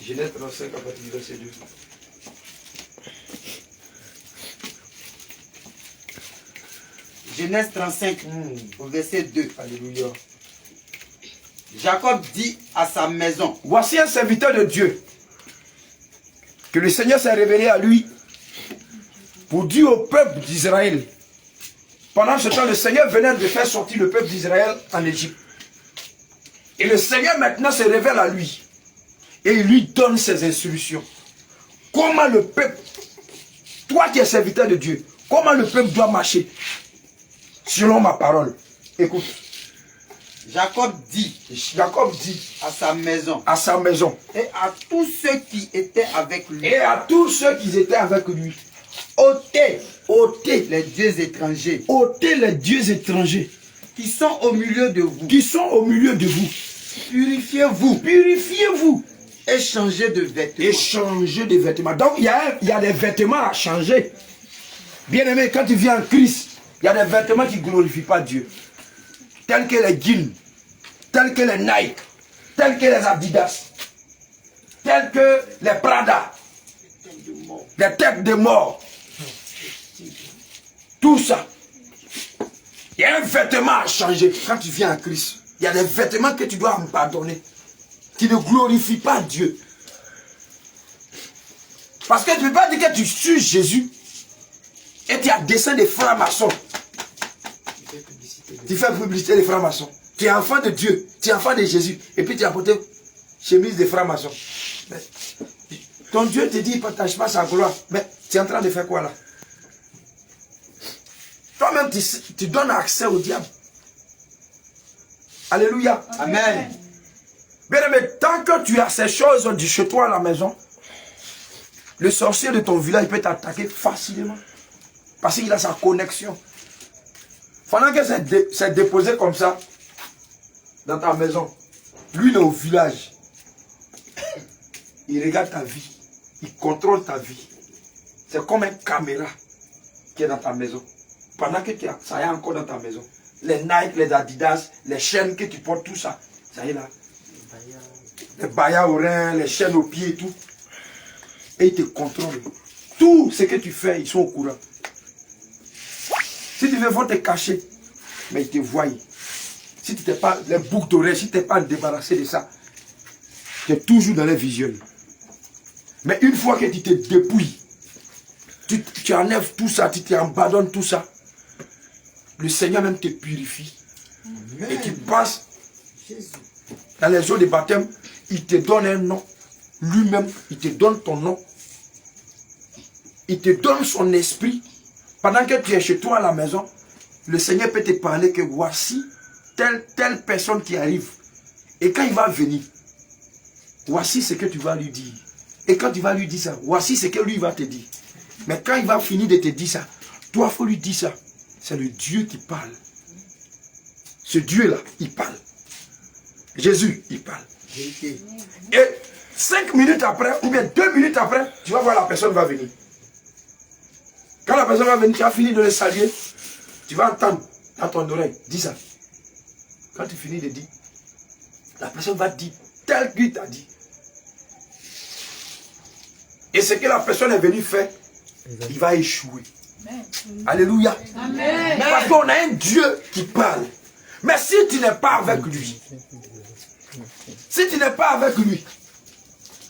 Genèse 35 à partir du verset 2. Genèse 35, au verset 2. Alléluia. Jacob dit à sa maison. Voici un serviteur de Dieu. Que le Seigneur s'est révélé à lui pour dire au peuple d'Israël. Pendant ce temps, le Seigneur venait de faire sortir le peuple d'Israël en Égypte. Et le Seigneur maintenant se révèle à lui. Et il lui donne ses instructions. Comment le peuple, toi qui es serviteur de Dieu, comment le peuple doit marcher selon ma parole. Écoute. Jacob dit à sa maison. À sa maison. Et à tous ceux qui étaient avec lui. Et à tous ceux qui étaient avec lui. Ôtez les dieux étrangers. Ôtez les dieux étrangers. Qui sont au milieu de vous. Qui sont au milieu de vous. Purifiez-vous. Purifiez-vous. Et changez de vêtements. Et changez de vêtements. Donc il y a des vêtements à changer. Bien aimé, quand tu viens en Christ, il y a des vêtements qui ne glorifient pas Dieu. Tels que les jeans, tels que les Nike, tels que les Adidas, tels que les Prada, les têtes de mort. Tout ça. Il y a un vêtement à changer quand tu viens en Christ. Il y a des vêtements que tu dois abandonner, qui ne glorifient pas Dieu. Parce que tu ne peux pas dire que tu suis Jésus et tu as dessein des francs-maçons. Tu fais publicité des francs-maçons. Tu es enfant de Dieu, tu es enfant de Jésus, et puis tu as porté chemise des francs-maçons. Ton Dieu te dit, il ne partage pas sa gloire. Mais tu es en train de faire quoi là? Toi-même, tu donnes accès au diable. Alléluia. Amen. Bien aimé, tant que tu as ces choses de chez toi à la maison, le sorcier de ton village peut t'attaquer facilement. Parce qu'il a sa connexion. Pendant que c'est déposé comme ça, dans ta maison, lui il est au village. Il regarde ta vie. Il contrôle ta vie. C'est comme une caméra qui est dans ta maison. Pendant que ça est encore dans ta maison. Les Nike, les Adidas, les chaînes que tu portes, tout ça. Ça y est là. Les baillas aux reins, les chaînes aux pieds et tout. Et il te contrôle. Tout ce que tu fais, ils sont au courant. Si tu veux, ils vont te cacher. Mais ils te voient. Si tu n'es pas, les boucles d'oreilles, si tu n'es pas débarrassé de ça, tu es toujours dans les visuels. Mais une fois que tu te dépouilles, tu enlèves tout ça, tu t'abandonnes tout ça, le Seigneur même te purifie. Amen. Et tu passes dans les eaux de baptême, il te donne un nom. Lui-même, il te donne ton nom. Il te donne son esprit. Pendant que tu es chez toi à la maison, le Seigneur peut te parler que voici telle personne qui arrive. Et quand il va venir, voici ce que tu vas lui dire. Et quand tu vas lui dire ça, voici ce que lui va te dire. Mais quand il va finir de te dire ça, toi, il faut lui dire ça. C'est le Dieu qui parle. Ce Dieu-là, il parle. Jésus, il parle. Et 5 minutes après, ou bien 2 minutes après, tu vas voir la personne va venir. Quand la personne va venir, tu as fini de le saluer, tu vas entendre dans ton oreille, dis ça. Quand tu finis de dire, la personne va dire tel qu'il t'a dit. Et ce que la personne est venue faire, il va échouer. Amen. Alléluia. Amen. Parce qu'on a un Dieu qui parle. Mais si tu n'es pas avec lui, si tu n'es pas avec lui,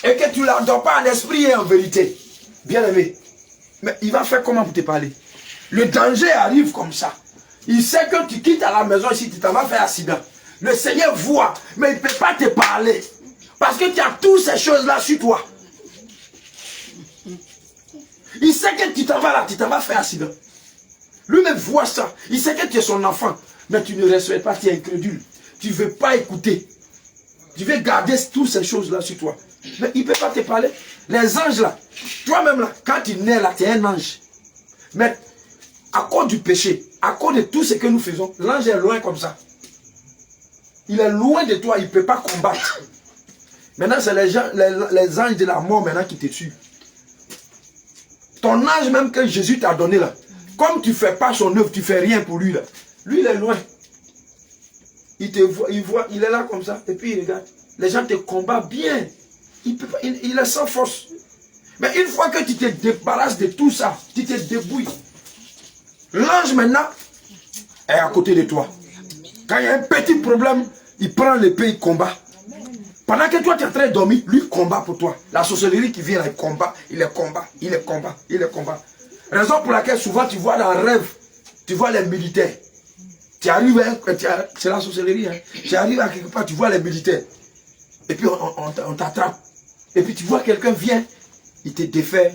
et que tu ne l'adores pas en esprit et en vérité, bien aimé, mais il va faire comment pour te parler? Le danger arrive comme ça. Il sait que tu quittes à la maison ici, tu t'en vas faire accident. Le Seigneur voit, mais il ne peut pas te parler. Parce que tu as toutes ces choses-là sur toi. Il sait que tu t'en vas là, tu t'en vas faire accident. Lui-même voit ça. Il sait que tu es son enfant. Mais tu ne respectes pas, tu es incrédule. Tu ne veux pas écouter. Tu veux garder toutes ces choses-là sur toi. Mais il ne peut pas te parler. Les anges là, toi-même là, quand tu nais là, tu es un ange. Mais à cause du péché, à cause de tout ce que nous faisons, l'ange est loin comme ça. Il est loin de toi, il ne peut pas combattre. Maintenant, c'est les anges de la mort maintenant qui te tuent. Ton ange même que Jésus t'a donné là, comme tu ne fais pas son œuvre, tu ne fais rien pour lui là. Lui, il est loin. Il te voit, il est là comme ça, et puis il regarde. Les gens te combattent bien. Il est sans force. Mais une fois que tu te débarrasses de tout ça, tu te débrouilles. L'ange maintenant est à côté de toi. Quand il y a un petit problème, il prend l'épée, il combat. Pendant que toi tu es en train de dormir, lui combat pour toi. La sorcellerie qui vient là, il combat, il les combat, il les combat, il les combat. Raison pour laquelle souvent tu vois dans le rêve, tu vois les militaires. Tu arrives, c'est la sorcellerie, hein. Tu arrives à quelque part, tu vois les militaires. Et puis on t'attrape. Et puis tu vois quelqu'un vient, il te défait.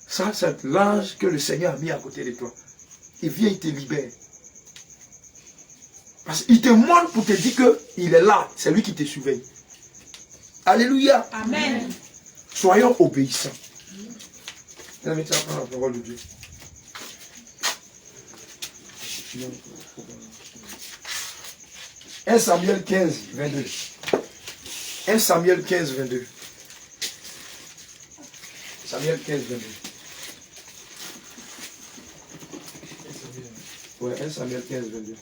Ça, c'est l'ange que le Seigneur a mis à côté de toi. Il vient, il te libère. Parce qu'il te montre pour te dire qu'il est là. C'est lui qui te surveille. Alléluia. Amen. Soyons obéissants. Tu apprends la parole de Dieu. 1 Samuel 15, 22. 1 Samuel 15, 22. Samuel 15, 22. Ouais, 1 Samuel 15, 22.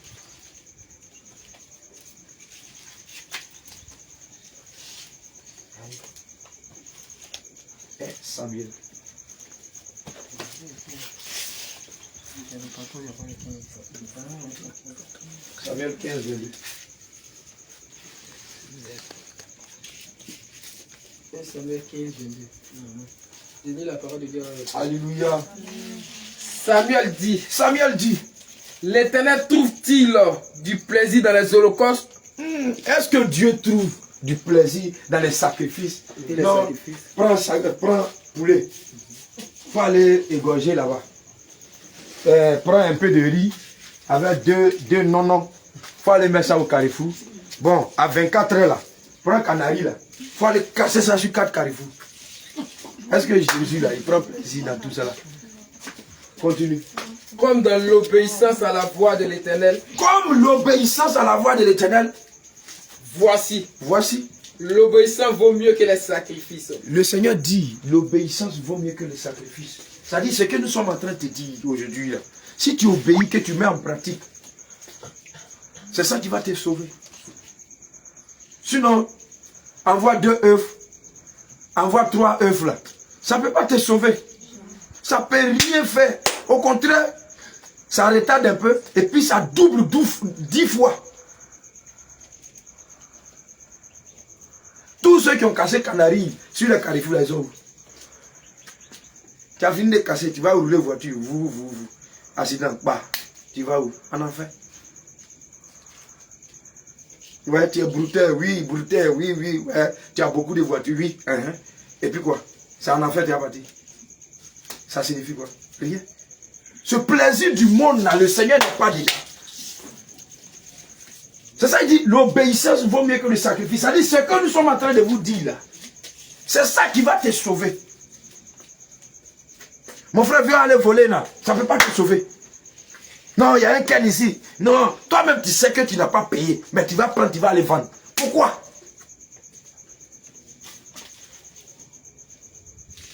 Samuel. Samuel 15, 22. Samuel 15, 22. J'ai mis la parole de Dieu. Alléluia. Samuel dit, l'Éternel trouve-t-il du plaisir dans les holocaustes? Est-ce que Dieu trouve du plaisir dans les sacrifices? Non, prends poulet. Il faut aller égorger là-bas. Prends un peu de riz avec deux non-non. Il faut aller mettre ça au carrefour. Bon, à 24 heures là, prends un canari là. Il faut aller casser ça sur 4 carrefours. Est-ce que Jésus là, il prend plaisir dans tout ça là? Continue. Comme dans l'obéissance à la voix de l'Éternel. Comme l'obéissance à la voix de l'Éternel. Voici. L'obéissance vaut mieux que les sacrifices. Le Seigneur dit, l'obéissance vaut mieux que les sacrifices. Ça dit ce que nous sommes en train de te dire aujourd'hui là. Si tu obéis, que tu mets en pratique, c'est ça qui va te sauver. Sinon, envoie 2 œufs, envoie 3 œufs là. Ça ne peut pas te sauver. Ça ne peut rien faire. Au contraire, ça retarde un peu et puis ça double 10 fois. Tous ceux qui ont cassé Canaries sur le carrefour, les hommes. Tu as fini de casser, tu vas rouler voiture, accident, bah, tu vas où? En enfer. Ouais, tu es brouteur, oui, ouais, tu as beaucoup de voitures, oui. Et puis quoi? C'est en enfer, tu es parti. Ça signifie quoi? Rien. Ce plaisir du monde là, le Seigneur n'est pas dedans. C'est ça, il dit, l'obéissance vaut mieux que le sacrifice. Ça dit, ce que nous sommes en train de vous dire là, c'est ça qui va te sauver. Mon frère, viens aller voler là, ça ne peut pas te sauver. Non, il y a un can ici. Non, toi-même tu sais que tu n'as pas payé, mais tu vas prendre, tu vas aller vendre. Pourquoi?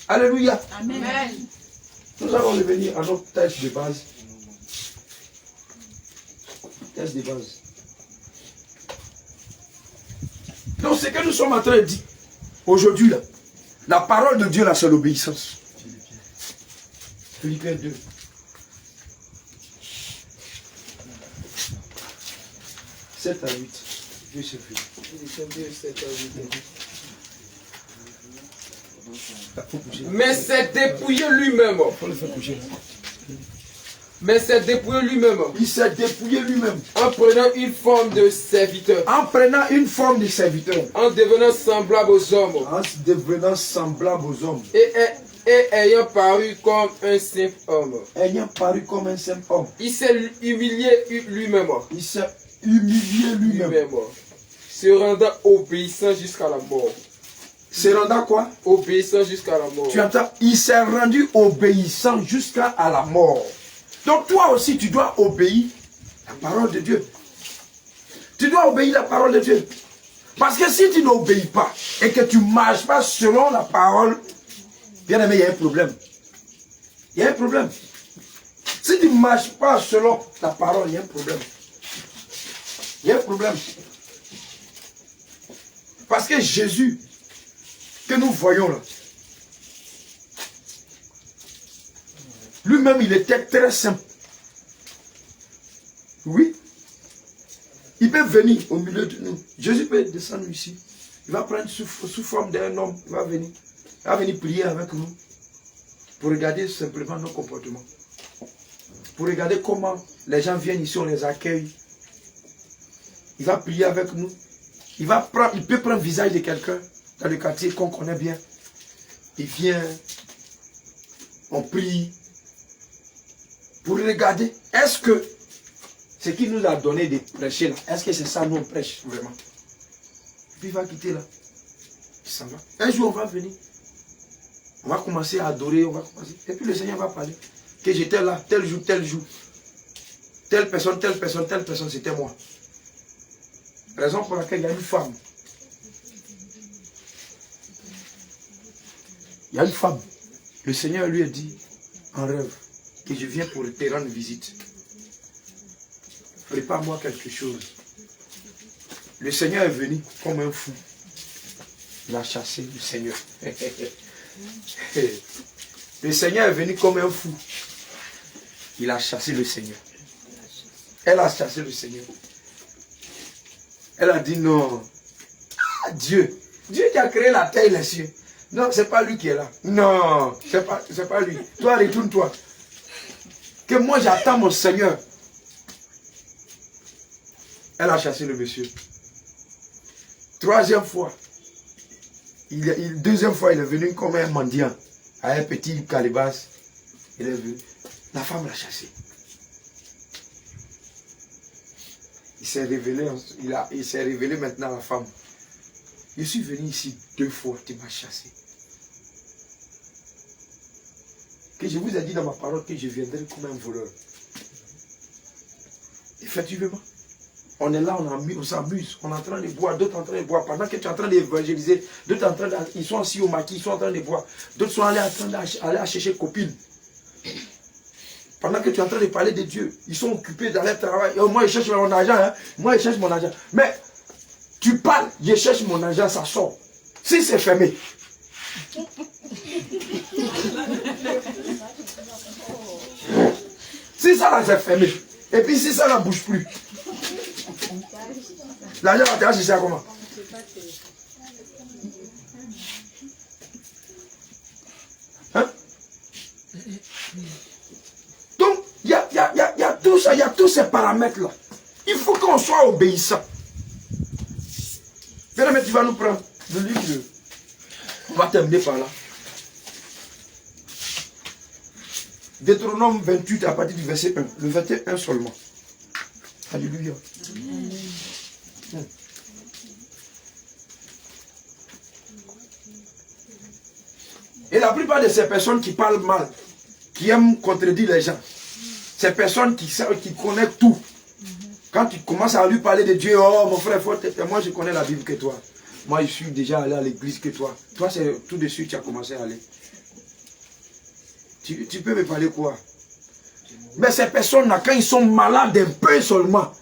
Alléluia. Amen. Nous allons revenir à notre test de base. Test de base. Donc, ce que nous sommes en train de dire aujourd'hui, là, la parole de Dieu, là, c'est l'obéissance. Philippiens 2. « 7 à 8. Dieu se fait. Philippiens 2, 7 à 8. Mais c'est dépouillé lui-même. Mais c'est dépouillé lui-même. Il s'est dépouillé lui-même. En prenant une forme de serviteur. En prenant une forme de serviteur. En devenant semblable aux hommes. En devenant semblable aux hommes. Et ayant paru comme un simple homme. Ayant paru comme un simple homme. Il s'est humilié lui-même. Il s'est humilié lui-même. Se rendant obéissant jusqu'à la mort. Se rendant quoi? Obéissant jusqu'à la mort. Tu entends? Il s'est rendu obéissant jusqu'à la mort. Donc toi aussi, tu dois obéir la parole de Dieu. Tu dois obéir la parole de Dieu. Parce que si tu n'obéis pas et que tu ne marches pas selon la parole, bien aimé, il y a un problème. Il y a un problème. Si tu ne marches pas selon la parole, il y a un problème. Il y a un problème. Parce que Jésus, que nous voyons là, lui-même, il était très simple. Oui. Il peut venir au milieu de nous. Jésus peut descendre ici. Il va prendre sous forme d'un homme. Il va venir prier avec nous. Pour regarder simplement nos comportements. Pour regarder comment les gens viennent ici, on les accueille. Il va prier avec nous. Il peut prendre le visage de quelqu'un dans le quartier qu'on connaît bien. Il vient. On prie. Pour regarder, est-ce que ce qu'il nous a donné de prêcher là, est-ce que c'est ça nous on prêche vraiment? Puis il va quitter là. Il s'en va. Un jour on va venir. On va commencer à adorer, on va commencer. Et puis le Seigneur va parler. Que j'étais là, tel jour, tel jour. Telle personne, c'était moi. Raison pour laquelle il y a une femme. Il y a une femme. Le Seigneur lui a dit en rêve que je viens pour te rendre visite. Prépare-moi quelque chose. Le Seigneur est venu comme un fou. Il a chassé le Seigneur. Le Seigneur est venu comme un fou. Il a chassé le Seigneur. Elle a chassé le Seigneur. Elle a dit non. Ah, Dieu qui a créé la terre et les cieux. Non, c'est pas lui qui est là. Non, c'est pas lui. Toi, retourne-toi. Que moi j'attends mon Seigneur. Elle a chassé le monsieur. Troisième fois. Deuxième fois, il est venu comme un mendiant. À un petit calebasse. Il est venu. La femme l'a chassé. Il s'est révélé maintenant à la femme. Je suis venu ici 2 fois, tu m'as chassé. Que je vous ai dit dans ma parole que je viendrai comme un voleur. Effectivement. On est là, on s'amuse, on est en train de boire, d'autres en train de boire. Pendant que tu es en train d'évangéliser, d'autres en train ils sont assis au maquis, ils sont en train de boire. D'autres sont allés en train d'aller chercher copines. Pendant que tu es en train de parler de Dieu, ils sont occupés dans leur travail. Et moi, je cherche mon argent. Hein? Moi, je cherche mon argent. Mais tu parles, je cherche mon argent, ça sort. Si c'est fermé. Si ça là, c'est fermé. Et puis si ça ne bouge plus. L'argent va te chercher ça comment? Hein? Donc, il y a tout ça, il y a tous ces paramètres-là. Il faut qu'on soit obéissant. Mais tu vas nous prendre le livre. On va terminer par là. Deutéronome 28 à partir du verset 1. Le 21 seulement. Alléluia. Et la plupart de ces personnes qui parlent mal, qui aiment contredire les gens, ces personnes qui connaissent tout. Quand tu commences à lui parler de Dieu, oh mon frère, moi je connais la Bible que toi. Moi je suis déjà allé à l'église que toi. Toi c'est tout de suite tu as commencé à aller. Tu peux me parler quoi? Mais ces personnes-là, quand ils sont malades un peu seulement,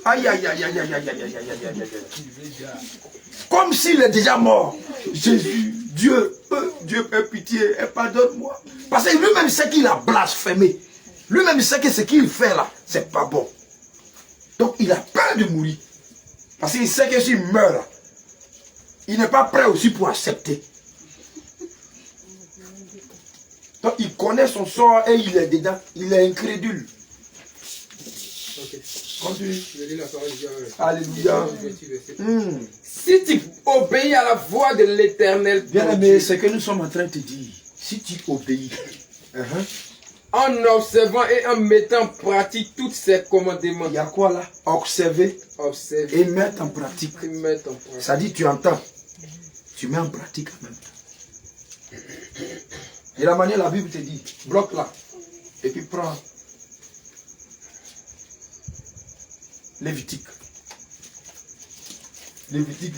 aïe aïe aïe aïe aïe aïe aïe aïe aïe aïe aïe. Comme s'il est déjà mort. Jésus, Dieu, Dieu aie pitié et pardonne-moi. Parce que lui-même sait qu'il a blasphémé. Lui-même sait que ce qu'il fait là, c'est pas bon. Donc il a peur de mourir. Parce qu'il sait que s'il meurt là, il n'est pas prêt aussi pour accepter. Donc il connaît son sort et il est dedans. Il est incrédule. Ok. Continue. Je lis la parole de Dieu. Alléluia. Si tu obéis à la voix de l'Éternel, bien aimé, c'est que nous sommes en train de te dire. Si tu obéis, en observant et en mettant en pratique tous ces commandements. Il y a quoi là? Observer, observer et mettre en pratique. Ça dit tu entends, tu mets en pratique en même temps. Et la manière la Bible te dit, bloque là, et puis prends Lévitique. Lévitique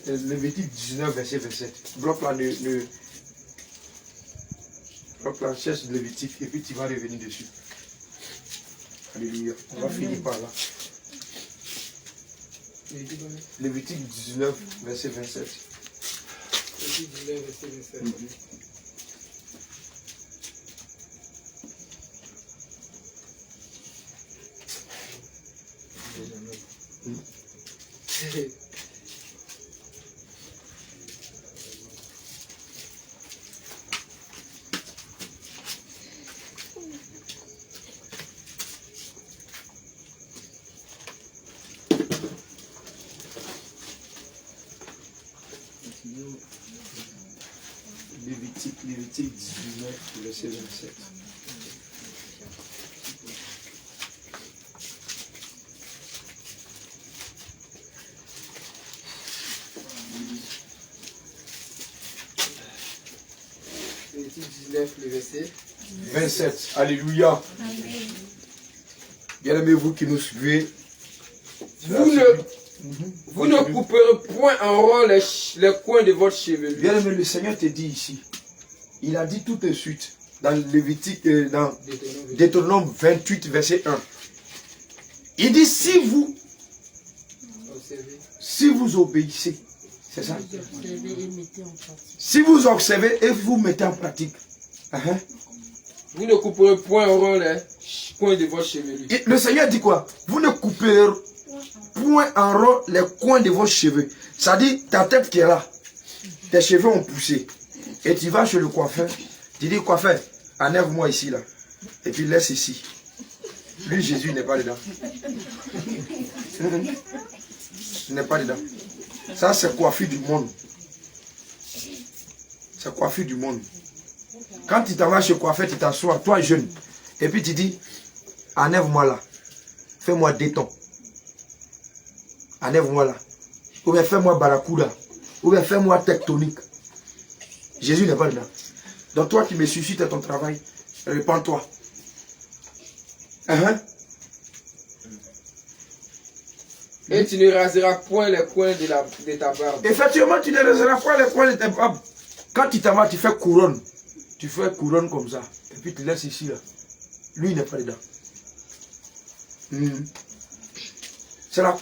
Lévitique 19, verset 27. Bloque là, bloque là, cherche Lévitique, et puis tu vas revenir dessus. Alléluia. On va finir par là. Lévitique 19, verset 27. Lévitique 19, verset 27. Lévitique 19, verset 27. Lévitique 19, le verset 27. Alléluia. Bien aimé, vous qui nous suivez. Vous ne couperez point en rond les coins de votre chevelure. Bien aimé, le Seigneur te dit ici. Il a dit tout de suite dans Lévitique, dans Deutéronome 28, verset 1. Il dit si vous obéissez, c'est ça. Si vous observez et vous mettez en pratique. Vous ne couperez point en rond les coins de votre chevelure. Le Seigneur dit quoi? Vous ne couperez point en rond les coins de vos cheveux. Ça dit ta tête qui est là. Tes cheveux ont poussé. Et tu vas chez le coiffeur. Tu dis coiffeur, enlève-moi ici là. Et puis laisse ici. Lui Jésus n'est pas dedans. Il n'est pas dedans. Ça c'est coiffure du monde. C'est coiffure du monde. Quand tu t'en vas chez le coiffeur, tu t'assois, toi jeune. Et puis tu dis, enlève-moi là. Fais-moi déton. Enlève-moi là. Ou bien fais-moi barracuda. Ou bien fais-moi tectonique. Jésus n'est pas dedans. Donc toi qui me suscites à ton travail, répands-toi. Et tu ne raseras point les coins de ta barbe. Effectivement, tu ne raseras point les coins de ta barbe. Quand tu t'amas, tu fais couronne. Tu fais couronne comme ça. Et puis tu laisses ici, là. Lui, il n'est pas dedans. C'est la